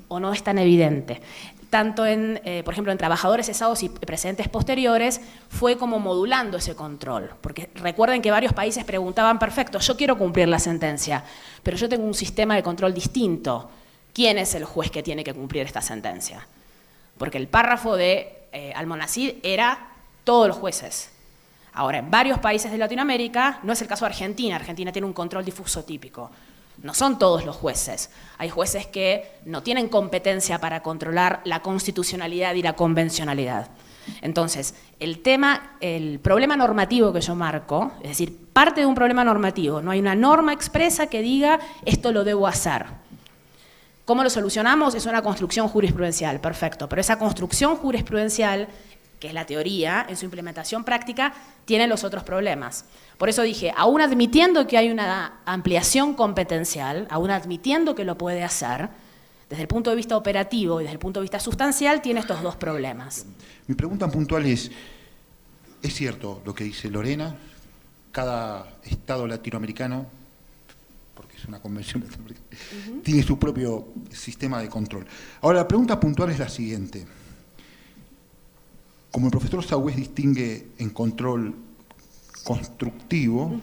o no es tan evidente, tanto por ejemplo, en trabajadores cesados y precedentes posteriores, fue como modulando ese control. Porque recuerden que varios países preguntaban, perfecto, yo quiero cumplir la sentencia, pero yo tengo un sistema de control distinto. ¿Quién es el juez que tiene que cumplir esta sentencia? Porque el párrafo de Almonacid era todos los jueces. Ahora, en varios países de Latinoamérica, no es el caso de Argentina, Argentina tiene un control difuso típico. No son todos los jueces. Hay jueces que no tienen competencia para controlar la constitucionalidad y la convencionalidad. Entonces, el problema normativo que yo marco, es decir, parte de un problema normativo, no hay una norma expresa que diga esto lo debo hacer. ¿Cómo lo solucionamos? Es una construcción jurisprudencial, perfecto, pero esa construcción jurisprudencial, que es la teoría, en su implementación práctica, tiene los otros problemas. Por eso dije, aún admitiendo que hay una ampliación competencial, aún admitiendo que lo puede hacer, desde el punto de vista operativo y desde el punto de vista sustancial, tiene estos dos problemas. Mi pregunta puntual es cierto lo que dice Lorena, cada Estado latinoamericano, porque es una convención latinoamericana, tiene su propio sistema de control. Ahora, la pregunta puntual es la siguiente. Como el profesor Sagüez distingue en control constructivo,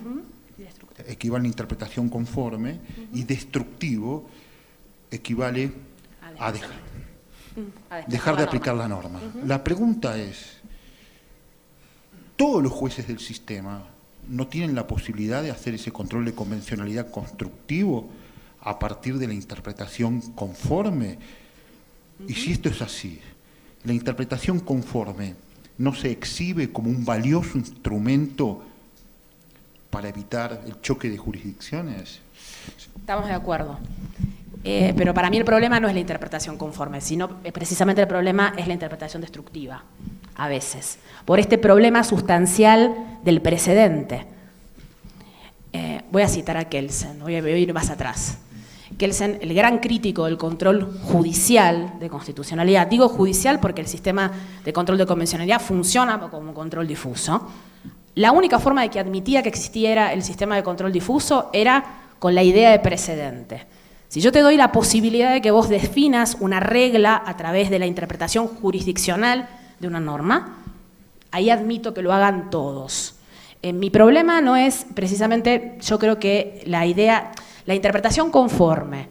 equivale a interpretación conforme, y destructivo equivale a dejar. dejar de aplicar la norma. La pregunta es, ¿todos los jueces del sistema no tienen la posibilidad de hacer ese control de convencionalidad constructivo a partir de la interpretación conforme? Y si esto es así, la interpretación conforme no se exhibe como un valioso instrumento para evitar el choque de jurisdicciones. Estamos de acuerdo. Pero para mí el problema no es la interpretación conforme, sino precisamente el problema es la interpretación destructiva, a veces, por este problema sustancial del precedente. Voy a citar a Kelsen, voy a ir más atrás. Kelsen, el gran crítico del control judicial de constitucionalidad, digo judicial porque el sistema de control de convencionalidad funciona como control difuso. La única forma de que admitía que existiera el sistema de control difuso era con la idea de precedente. Si yo te doy la posibilidad de que vos definas una regla a través de la interpretación jurisdiccional de una norma, ahí admito que lo hagan todos. Mi problema no es precisamente, yo creo que la interpretación conforme,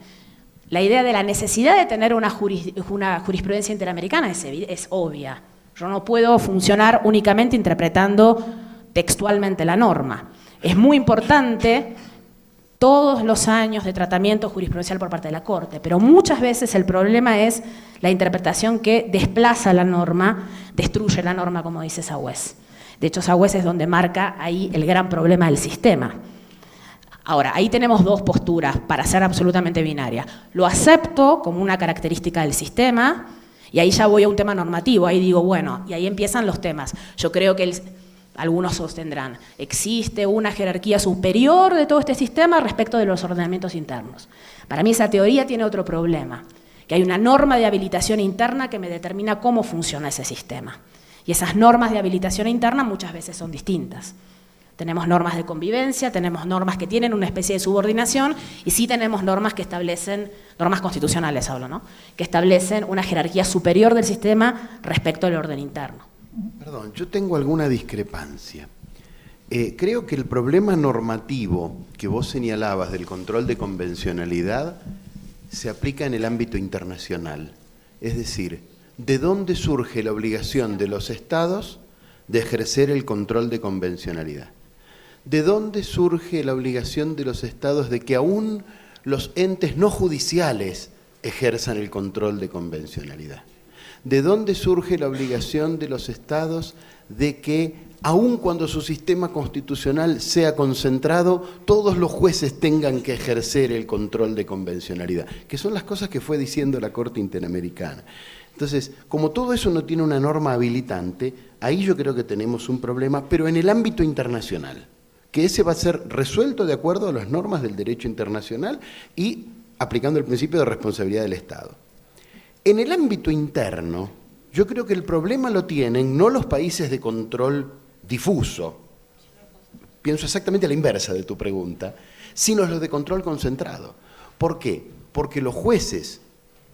la idea de la necesidad de tener una jurisprudencia interamericana es obvia. Yo no puedo funcionar únicamente interpretando textualmente la norma. Es muy importante todos los años de tratamiento jurisprudencial por parte de la Corte, pero muchas veces el problema es la interpretación que desplaza la norma, destruye la norma, como dice Sagüez. De hecho, Sagüez es donde marca ahí el gran problema del sistema. Ahora, ahí tenemos dos posturas para ser absolutamente binaria. Lo acepto como una característica del sistema y ahí ya voy a un tema normativo, ahí digo, bueno, y ahí empiezan los temas. Yo creo que algunos sostendrán, existe una jerarquía superior de todo este sistema respecto de los ordenamientos internos. Para mí esa teoría tiene otro problema, que hay una norma de habilitación interna que me determina cómo funciona ese sistema. Y esas normas de habilitación interna muchas veces son distintas. Tenemos normas de convivencia, tenemos normas que tienen una especie de subordinación y sí tenemos normas que establecen, normas constitucionales hablo, ¿no? Que establecen una jerarquía superior del sistema respecto al orden interno. Perdón, yo tengo alguna discrepancia. Creo que el problema normativo que vos señalabas del control de convencionalidad se aplica en el ámbito internacional. Es decir, ¿de dónde surge la obligación de los estados de ejercer el control de convencionalidad? ¿De dónde surge la obligación de los estados de que aún los entes no judiciales ejerzan el control de convencionalidad? ¿De dónde surge la obligación de los estados de que, aun cuando su sistema constitucional sea concentrado, todos los jueces tengan que ejercer el control de convencionalidad? Que son las cosas que fue diciendo la Corte Interamericana. Entonces, como todo eso no tiene una norma habilitante, ahí yo creo que tenemos un problema, pero en el ámbito internacional, que ese va a ser resuelto de acuerdo a las normas del derecho internacional y aplicando el principio de responsabilidad del Estado. En el ámbito interno, yo creo que el problema lo tienen no los países de control difuso, pienso exactamente a la inversa de tu pregunta, sino los de control concentrado. ¿Por qué? Porque los jueces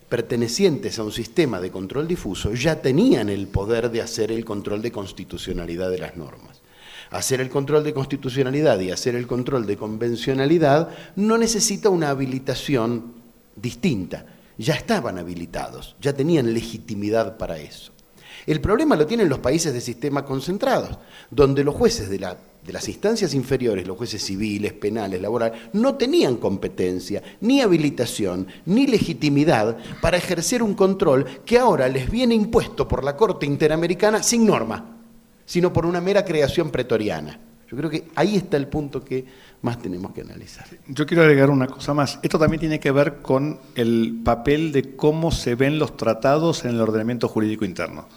pertenecientes a un sistema de control difuso ya tenían el poder de hacer el control de constitucionalidad de las normas. Hacer el control de constitucionalidad y hacer el control de convencionalidad no necesita una habilitación distinta. Ya estaban habilitados, ya tenían legitimidad para eso. El problema lo tienen los países de sistemas concentrados, donde los jueces de las instancias inferiores, los jueces civiles, penales, laborales, no tenían competencia, ni habilitación, ni legitimidad para ejercer un control que ahora les viene impuesto por la Corte Interamericana sin norma, sino por una mera creación pretoriana. Yo creo que ahí está el punto que más tenemos que analizar. Yo quiero agregar una cosa más. Esto también tiene que ver con el papel de cómo se ven los tratados en el ordenamiento jurídico interno,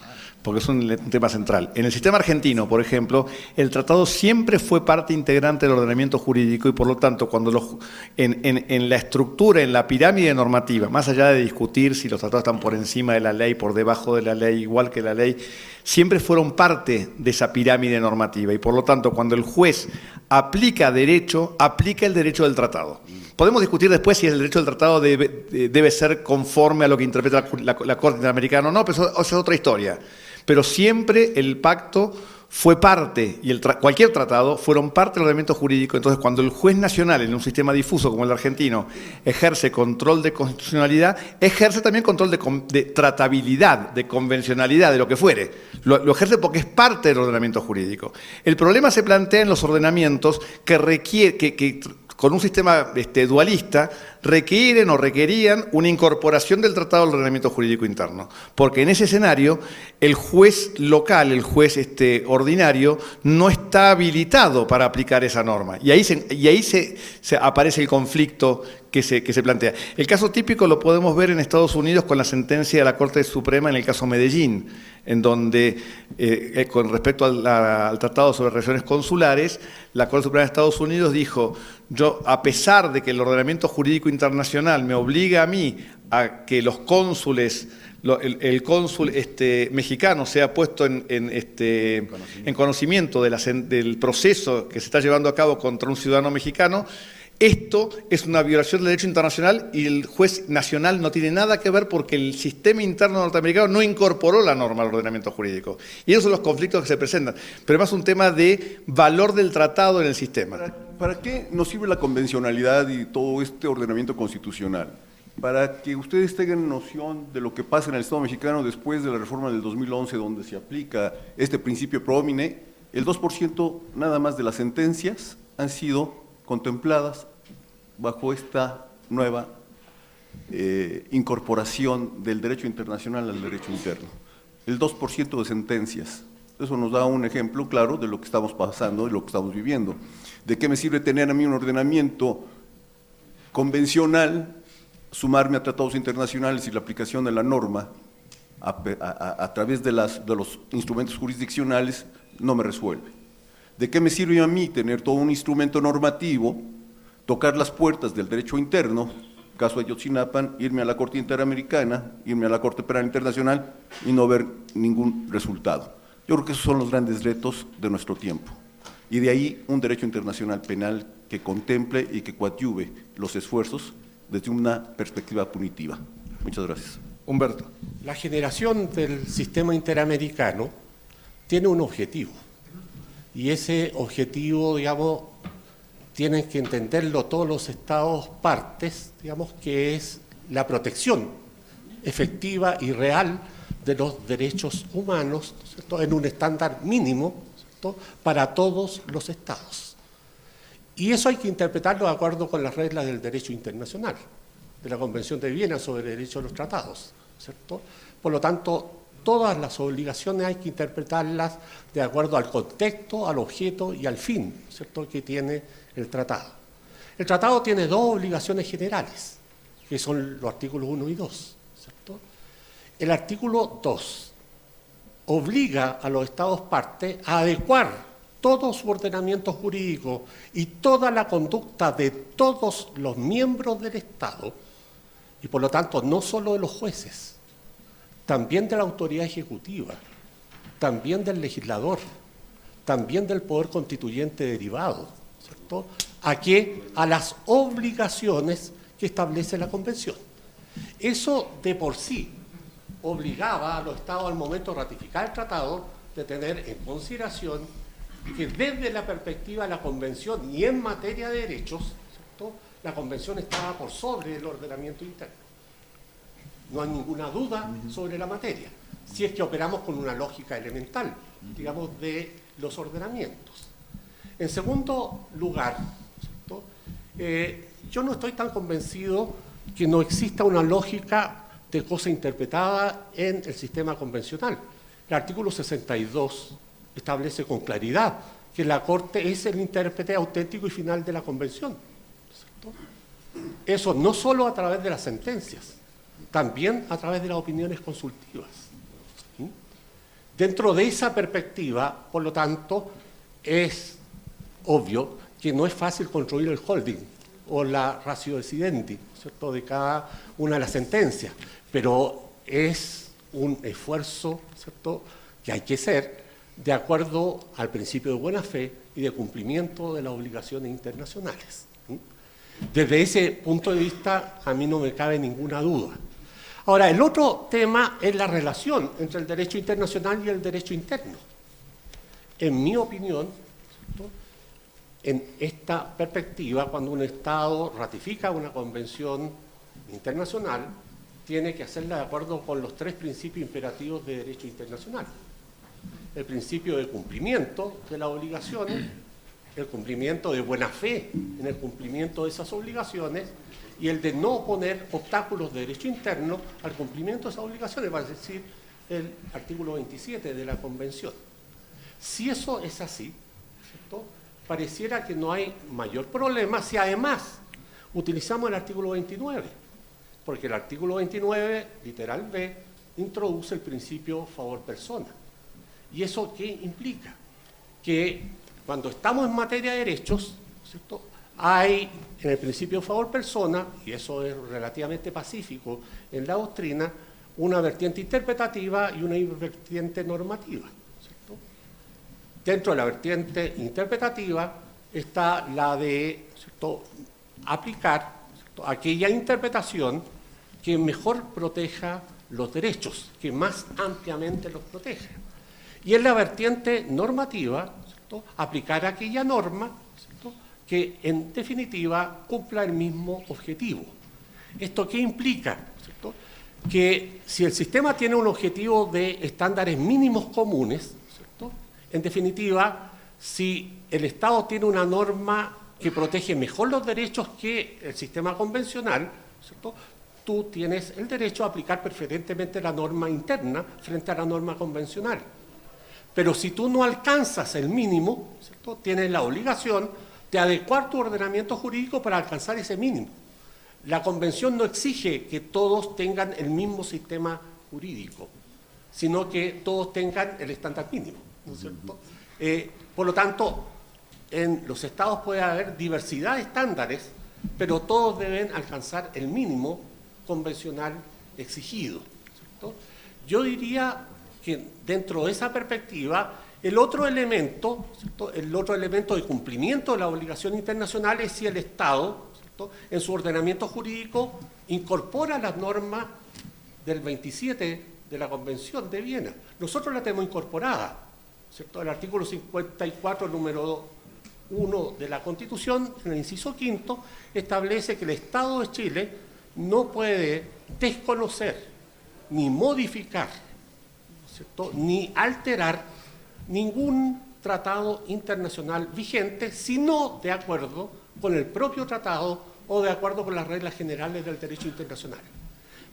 porque es un tema central. En el sistema argentino, por ejemplo, el tratado siempre fue parte integrante del ordenamiento jurídico y por lo tanto, cuando en la estructura, en la pirámide normativa, más allá de discutir si los tratados están por encima de la ley, por debajo de la ley, igual que la ley, siempre fueron parte de esa pirámide normativa y por lo tanto, cuando el juez aplica derecho, aplica el derecho del tratado. Podemos discutir después si el derecho del tratado debe ser conforme a lo que interpreta la Corte Interamericana o no, pero eso es otra historia. Pero siempre el pacto fue parte, y cualquier tratado, fueron parte del ordenamiento jurídico. Entonces, cuando el juez nacional, en un sistema difuso como el argentino, ejerce control de constitucionalidad, ejerce también control de tratabilidad, de convencionalidad, de lo que fuere. Lo ejerce porque es parte del ordenamiento jurídico. El problema se plantea en los ordenamientos que con un sistema dualista, requieren o requerían una incorporación del tratado al ordenamiento jurídico interno. Porque en ese escenario, el juez local, el juez ordinario, no está habilitado para aplicar esa norma. Y ahí se aparece el conflicto que se plantea. El caso típico lo podemos ver en Estados Unidos con la sentencia de la Corte Suprema en el caso Medellín, en donde, con respecto al Tratado sobre Relaciones Consulares, la Corte Suprema de Estados Unidos dijo: yo, a pesar de que el ordenamiento jurídico internacional me obliga a mí a que los cónsules, el cónsul mexicano sea puesto en conocimiento del proceso que se está llevando a cabo contra un ciudadano mexicano, esto es una violación del derecho internacional y el juez nacional no tiene nada que ver porque el sistema interno norteamericano no incorporó la norma al ordenamiento jurídico. Y esos son los conflictos que se presentan. Pero además un tema de valor del tratado en el sistema. ¿Para qué nos sirve la convencionalidad y todo este ordenamiento constitucional? Para que ustedes tengan noción de lo que pasa en el Estado mexicano después de la reforma del 2011, donde se aplica este principio pro homine, el 2% nada más de las sentencias han sido contempladas bajo esta nueva incorporación del derecho internacional al derecho interno. El 2% de sentencias. Eso nos da un ejemplo claro de lo que estamos pasando y lo que estamos viviendo. ¿De qué me sirve tener a mí un ordenamiento convencional, sumarme a tratados internacionales y la aplicación de la norma a través de los instrumentos jurisdiccionales? No me resuelve. ¿De qué me sirve a mí tener todo un instrumento normativo, tocar las puertas del derecho interno, caso de Ayotzinapa, irme a la Corte Interamericana, irme a la Corte Penal Internacional y no ver ningún resultado? Yo creo que esos son los grandes retos de nuestro tiempo. Y de ahí un derecho internacional penal que contemple y que coadyuve los esfuerzos desde una perspectiva punitiva. Muchas gracias. Humberto. La generación del sistema interamericano tiene un objetivo. Y ese objetivo, digamos, tienen que entenderlo todos los estados partes, digamos, que es la protección efectiva y real de los derechos humanos, ¿cierto?, en un estándar mínimo, ¿cierto?, para todos los estados. Y eso hay que interpretarlo de acuerdo con las reglas del derecho internacional, de la Convención de Viena sobre el derecho de los tratados, ¿cierto? Por lo tanto, todas las obligaciones hay que interpretarlas de acuerdo al contexto, al objeto y al fin, ¿cierto?, que tiene el tratado. El tratado tiene dos obligaciones generales, que son los artículos 1 y 2, ¿cierto? El artículo 2 obliga a los estados partes a adecuar todo su ordenamiento jurídico y toda la conducta de todos los miembros del Estado, y por lo tanto no solo de los jueces, también de la autoridad ejecutiva, también del legislador, también del poder constituyente derivado, ¿cierto?, a las obligaciones que establece la Convención. Eso de por sí obligaba a los Estados al momento de ratificar el tratado de tener en consideración que desde la perspectiva de la Convención y en materia de derechos, ¿cierto?, la Convención estaba por sobre el ordenamiento interno. No hay ninguna duda sobre la materia, si es que operamos con una lógica elemental, digamos, de los ordenamientos. En segundo lugar, ¿cierto?, yo no estoy tan convencido que no exista una lógica de cosa interpretada en el sistema convencional. El artículo 62 establece con claridad que la Corte es el intérprete auténtico y final de la Convención, ¿cierto? Eso no solo a través de las sentencias, también a través de las opiniones consultivas. ¿Sí? Dentro de esa perspectiva, por lo tanto, es obvio que no es fácil construir el holding o la ratio decidendi, ¿cierto?, de cada una de las sentencias, pero es un esfuerzo, ¿cierto?, que hay que hacer de acuerdo al principio de buena fe y de cumplimiento de las obligaciones internacionales. ¿Sí? Desde ese punto de vista, a mí no me cabe ninguna duda. Ahora, el otro tema es la relación entre el derecho internacional y el derecho interno. en mi opinión, ¿cierto?, en esta perspectiva, cuando un Estado ratifica una convención internacional, tiene que hacerla de acuerdo con los 3 principios imperativos de derecho internacional. El principio de cumplimiento de las obligaciones, el cumplimiento de buena fe en el cumplimiento de esas obligaciones y el de no poner obstáculos de derecho interno al cumplimiento de esas obligaciones, va a decir el artículo 27 de la Convención. Si eso es así, ¿cierto?, pareciera que no hay mayor problema si además utilizamos el artículo 29, porque el artículo 29, literal B, introduce el principio favor persona. ¿Y eso qué implica? Que cuando estamos en materia de derechos, ¿cierto?, hay en el principio favor persona, y eso es relativamente pacífico en la doctrina, una vertiente interpretativa y una vertiente normativa, ¿cierto? Dentro de la vertiente interpretativa está la de, ¿cierto?, aplicar, ¿cierto?, aquella interpretación que mejor proteja los derechos, que más ampliamente los proteja. Y en la vertiente normativa, ¿cierto?, aplicar aquella norma, ¿cierto?, que en definitiva cumpla el mismo objetivo. ¿Esto qué implica? ¿Cierto?, que si el sistema tiene un objetivo de estándares mínimos comunes, ¿cierto?, en definitiva, si el Estado tiene una norma que protege mejor los derechos que el sistema convencional, ¿cierto?, tú tienes el derecho a aplicar preferentemente la norma interna frente a la norma convencional. Pero si tú no alcanzas el mínimo, ¿cierto?, tienes la obligación de adecuar tu ordenamiento jurídico para alcanzar ese mínimo. La Convención no exige que todos tengan el mismo sistema jurídico, sino que todos tengan el estándar mínimo, ¿no es cierto? Por lo tanto, en los estados puede haber diversidad de estándares, pero todos deben alcanzar el mínimo convencional exigido, ¿cierto? Yo diría que dentro de esa perspectiva, el otro elemento, ¿cierto?, el otro elemento de cumplimiento de la obligación internacional es si el Estado, ¿cierto?, en su ordenamiento jurídico incorpora las normas del 27 de la Convención de Viena. Nosotros la tenemos incorporada, ¿cierto? El artículo 54, número 1 de la Constitución, en el inciso 5, establece que el Estado de Chile no puede desconocer ni modificar, ¿cierto?, ni alterar ningún tratado internacional vigente, sino de acuerdo con el propio tratado o de acuerdo con las reglas generales del derecho internacional.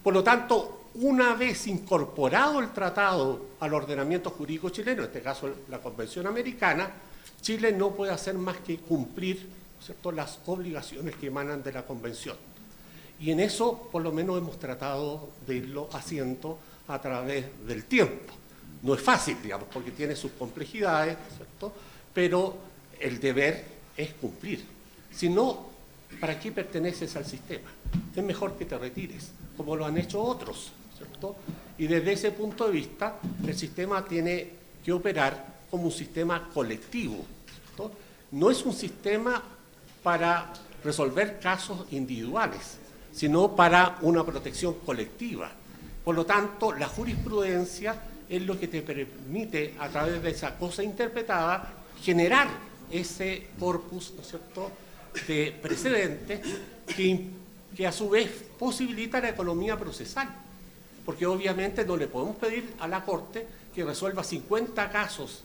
Por lo tanto, una vez incorporado el tratado al ordenamiento jurídico chileno, en este caso la Convención Americana, Chile no puede hacer más que cumplir, ¿cierto?, las obligaciones que emanan de la Convención. Y en eso, por lo menos, hemos tratado de irlo haciendo a través del tiempo. No es fácil, digamos, porque tiene sus complejidades, ¿cierto?, pero el deber es cumplir. Si no, ¿para qué perteneces al sistema? Es mejor que te retires, como lo han hecho otros, ¿cierto? Y desde ese punto de vista, el sistema tiene que operar como un sistema colectivo, ¿cierto? No es un sistema para resolver casos individuales, sino para una protección colectiva. Por lo tanto, la jurisprudencia es lo que te permite, a través de esa cosa interpretada, generar ese corpus, ¿no es cierto?, de precedentes que a su vez posibilita la economía procesal. Porque obviamente no le podemos pedir a la Corte que resuelva 50 casos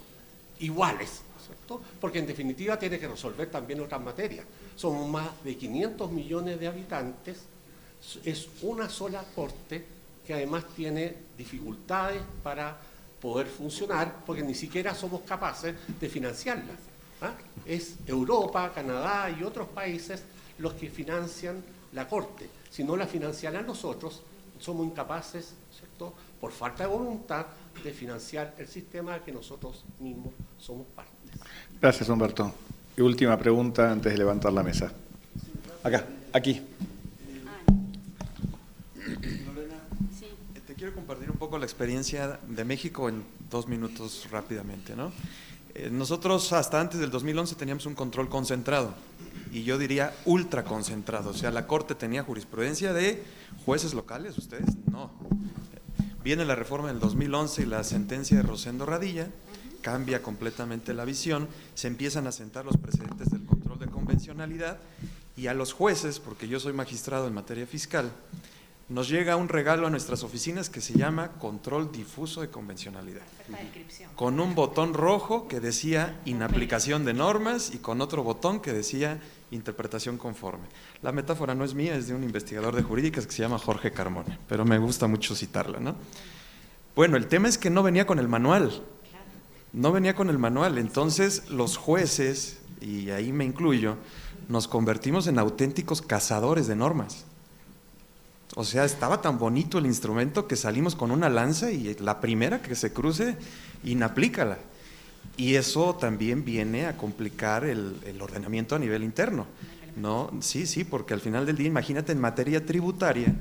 iguales, ¿no es cierto?, porque en definitiva tiene que resolver también otras materias. Somos más de 500 millones de habitantes, es una sola Corte que además tiene dificultades para poder funcionar, porque ni siquiera somos capaces de financiarla. ¿Ah? Es Europa, Canadá y otros países los que financian la Corte. Si no la financiaran nosotros, somos incapaces, ¿cierto?, por falta de voluntad, de financiar el sistema que nosotros mismos somos partes. Gracias, Humberto. Y última pregunta antes de levantar la mesa. Acá, aquí. Te quiero compartir un poco la experiencia de México en 2 minutos rápidamente, ¿no? Nosotros hasta antes del 2011 teníamos un control concentrado, y yo diría ultra concentrado. O sea, la Corte tenía jurisprudencia de jueces locales, ustedes no. Viene la reforma del 2011 y la sentencia de Rosendo Radilla, cambia completamente la visión, se empiezan a sentar los precedentes del control de convencionalidad y a los jueces, porque yo soy magistrado en materia fiscal, nos llega un regalo a nuestras oficinas que se llama control difuso de convencionalidad, con un botón rojo que decía inaplicación de normas y con otro botón que decía interpretación conforme. La metáfora no es mía, es de un investigador de jurídicas que se llama Jorge Carmona, pero me gusta mucho citarla, ¿no? Bueno, el tema es que no venía con el manual, no venía con el manual, entonces los jueces, y ahí me incluyo, nos convertimos en auténticos cazadores de normas. O sea, estaba tan bonito el instrumento que salimos con una lanza y la primera que se cruce, inaplícala. Y eso también viene a complicar el ordenamiento a nivel interno, ¿no? Sí, porque al final del día, imagínate en materia tributaria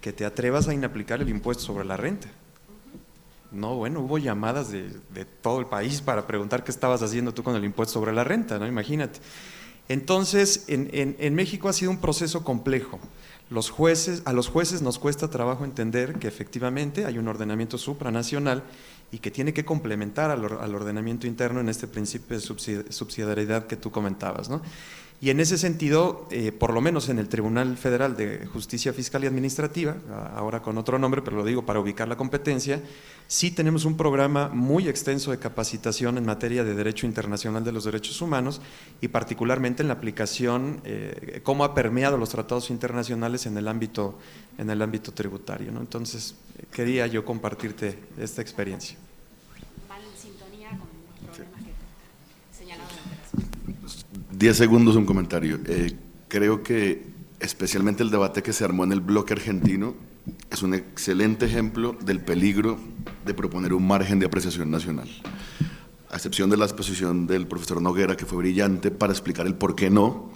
que te atrevas a inaplicar el impuesto sobre la renta. No, bueno, hubo llamadas de todo el país para preguntar qué estabas haciendo tú con el impuesto sobre la renta, ¿no? Imagínate. Entonces, en México ha sido un proceso complejo. A los jueces nos cuesta trabajo entender que efectivamente hay un ordenamiento supranacional y que tiene que complementar al ordenamiento interno en este principio de subsidiariedad que tú comentabas, ¿no? Y en ese sentido, por lo menos en el Tribunal Federal de Justicia Fiscal y Administrativa, ahora con otro nombre, pero lo digo para ubicar la competencia, sí tenemos un programa muy extenso de capacitación en materia de Derecho Internacional de los Derechos Humanos y particularmente en la aplicación, cómo ha permeado los tratados internacionales en el ámbito tributario, ¿no? Entonces, quería yo compartirte esta experiencia. Van en sintonía con los problemas que señalaban antes. 10 segundos, un comentario. Creo que especialmente el debate que se armó en el bloque argentino es un excelente ejemplo del peligro de proponer un margen de apreciación nacional. A excepción de la exposición del profesor Noguera, que fue brillante para explicar el por qué no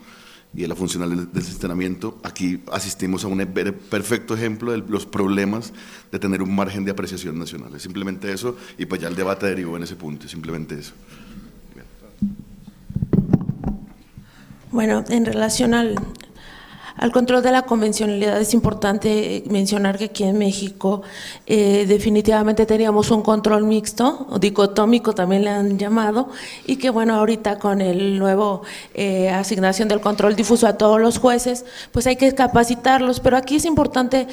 y de la funcionalidad del sistemamiento, aquí asistimos a un perfecto ejemplo de los problemas de tener un margen de apreciación nacional. Es simplemente eso, y pues ya el debate derivó en ese punto, simplemente eso. Bueno, en relación al control de la convencionalidad, es importante mencionar que aquí en México definitivamente teníamos un control mixto, o dicotómico también le han llamado, y que bueno, ahorita con el nuevo asignación del control difuso a todos los jueces, pues hay que capacitarlos, pero aquí es importante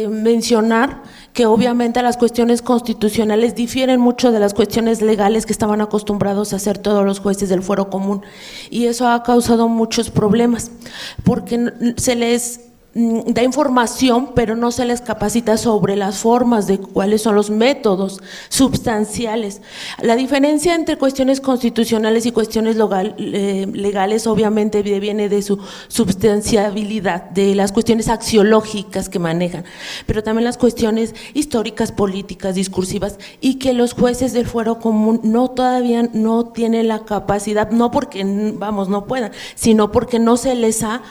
mencionar que obviamente las cuestiones constitucionales difieren mucho de las cuestiones legales que estaban acostumbrados a hacer todos los jueces del fuero común, y eso ha causado muchos problemas, porque se les da información, pero no se les capacita sobre las formas de cuáles son los métodos substanciales. La diferencia entre cuestiones constitucionales y cuestiones legales obviamente viene de su substanciabilidad, de las cuestiones axiológicas que manejan, pero también las cuestiones históricas, políticas, discursivas, y que los jueces del fuero común todavía no tienen la capacidad, no porque no puedan, sino porque no se les ha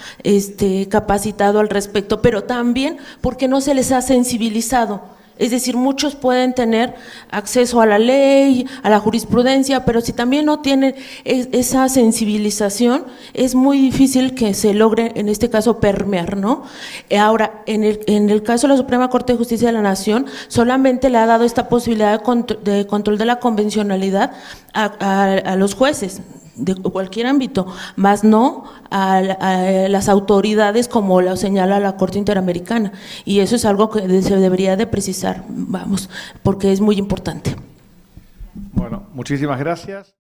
capacitado al respecto, pero también porque no se les ha sensibilizado. Es decir, muchos pueden tener acceso a la ley, a la jurisprudencia, pero si también no tienen esa sensibilización, es muy difícil que se logre, en este caso, permear, ¿no? Ahora, en el caso de la Suprema Corte de Justicia de la Nación, solamente le ha dado esta posibilidad de control de la convencionalidad a los jueces de cualquier ámbito, más no a las autoridades como lo señala la Corte Interamericana, y eso es algo que se debería de precisar, porque es muy importante. Bueno, muchísimas gracias.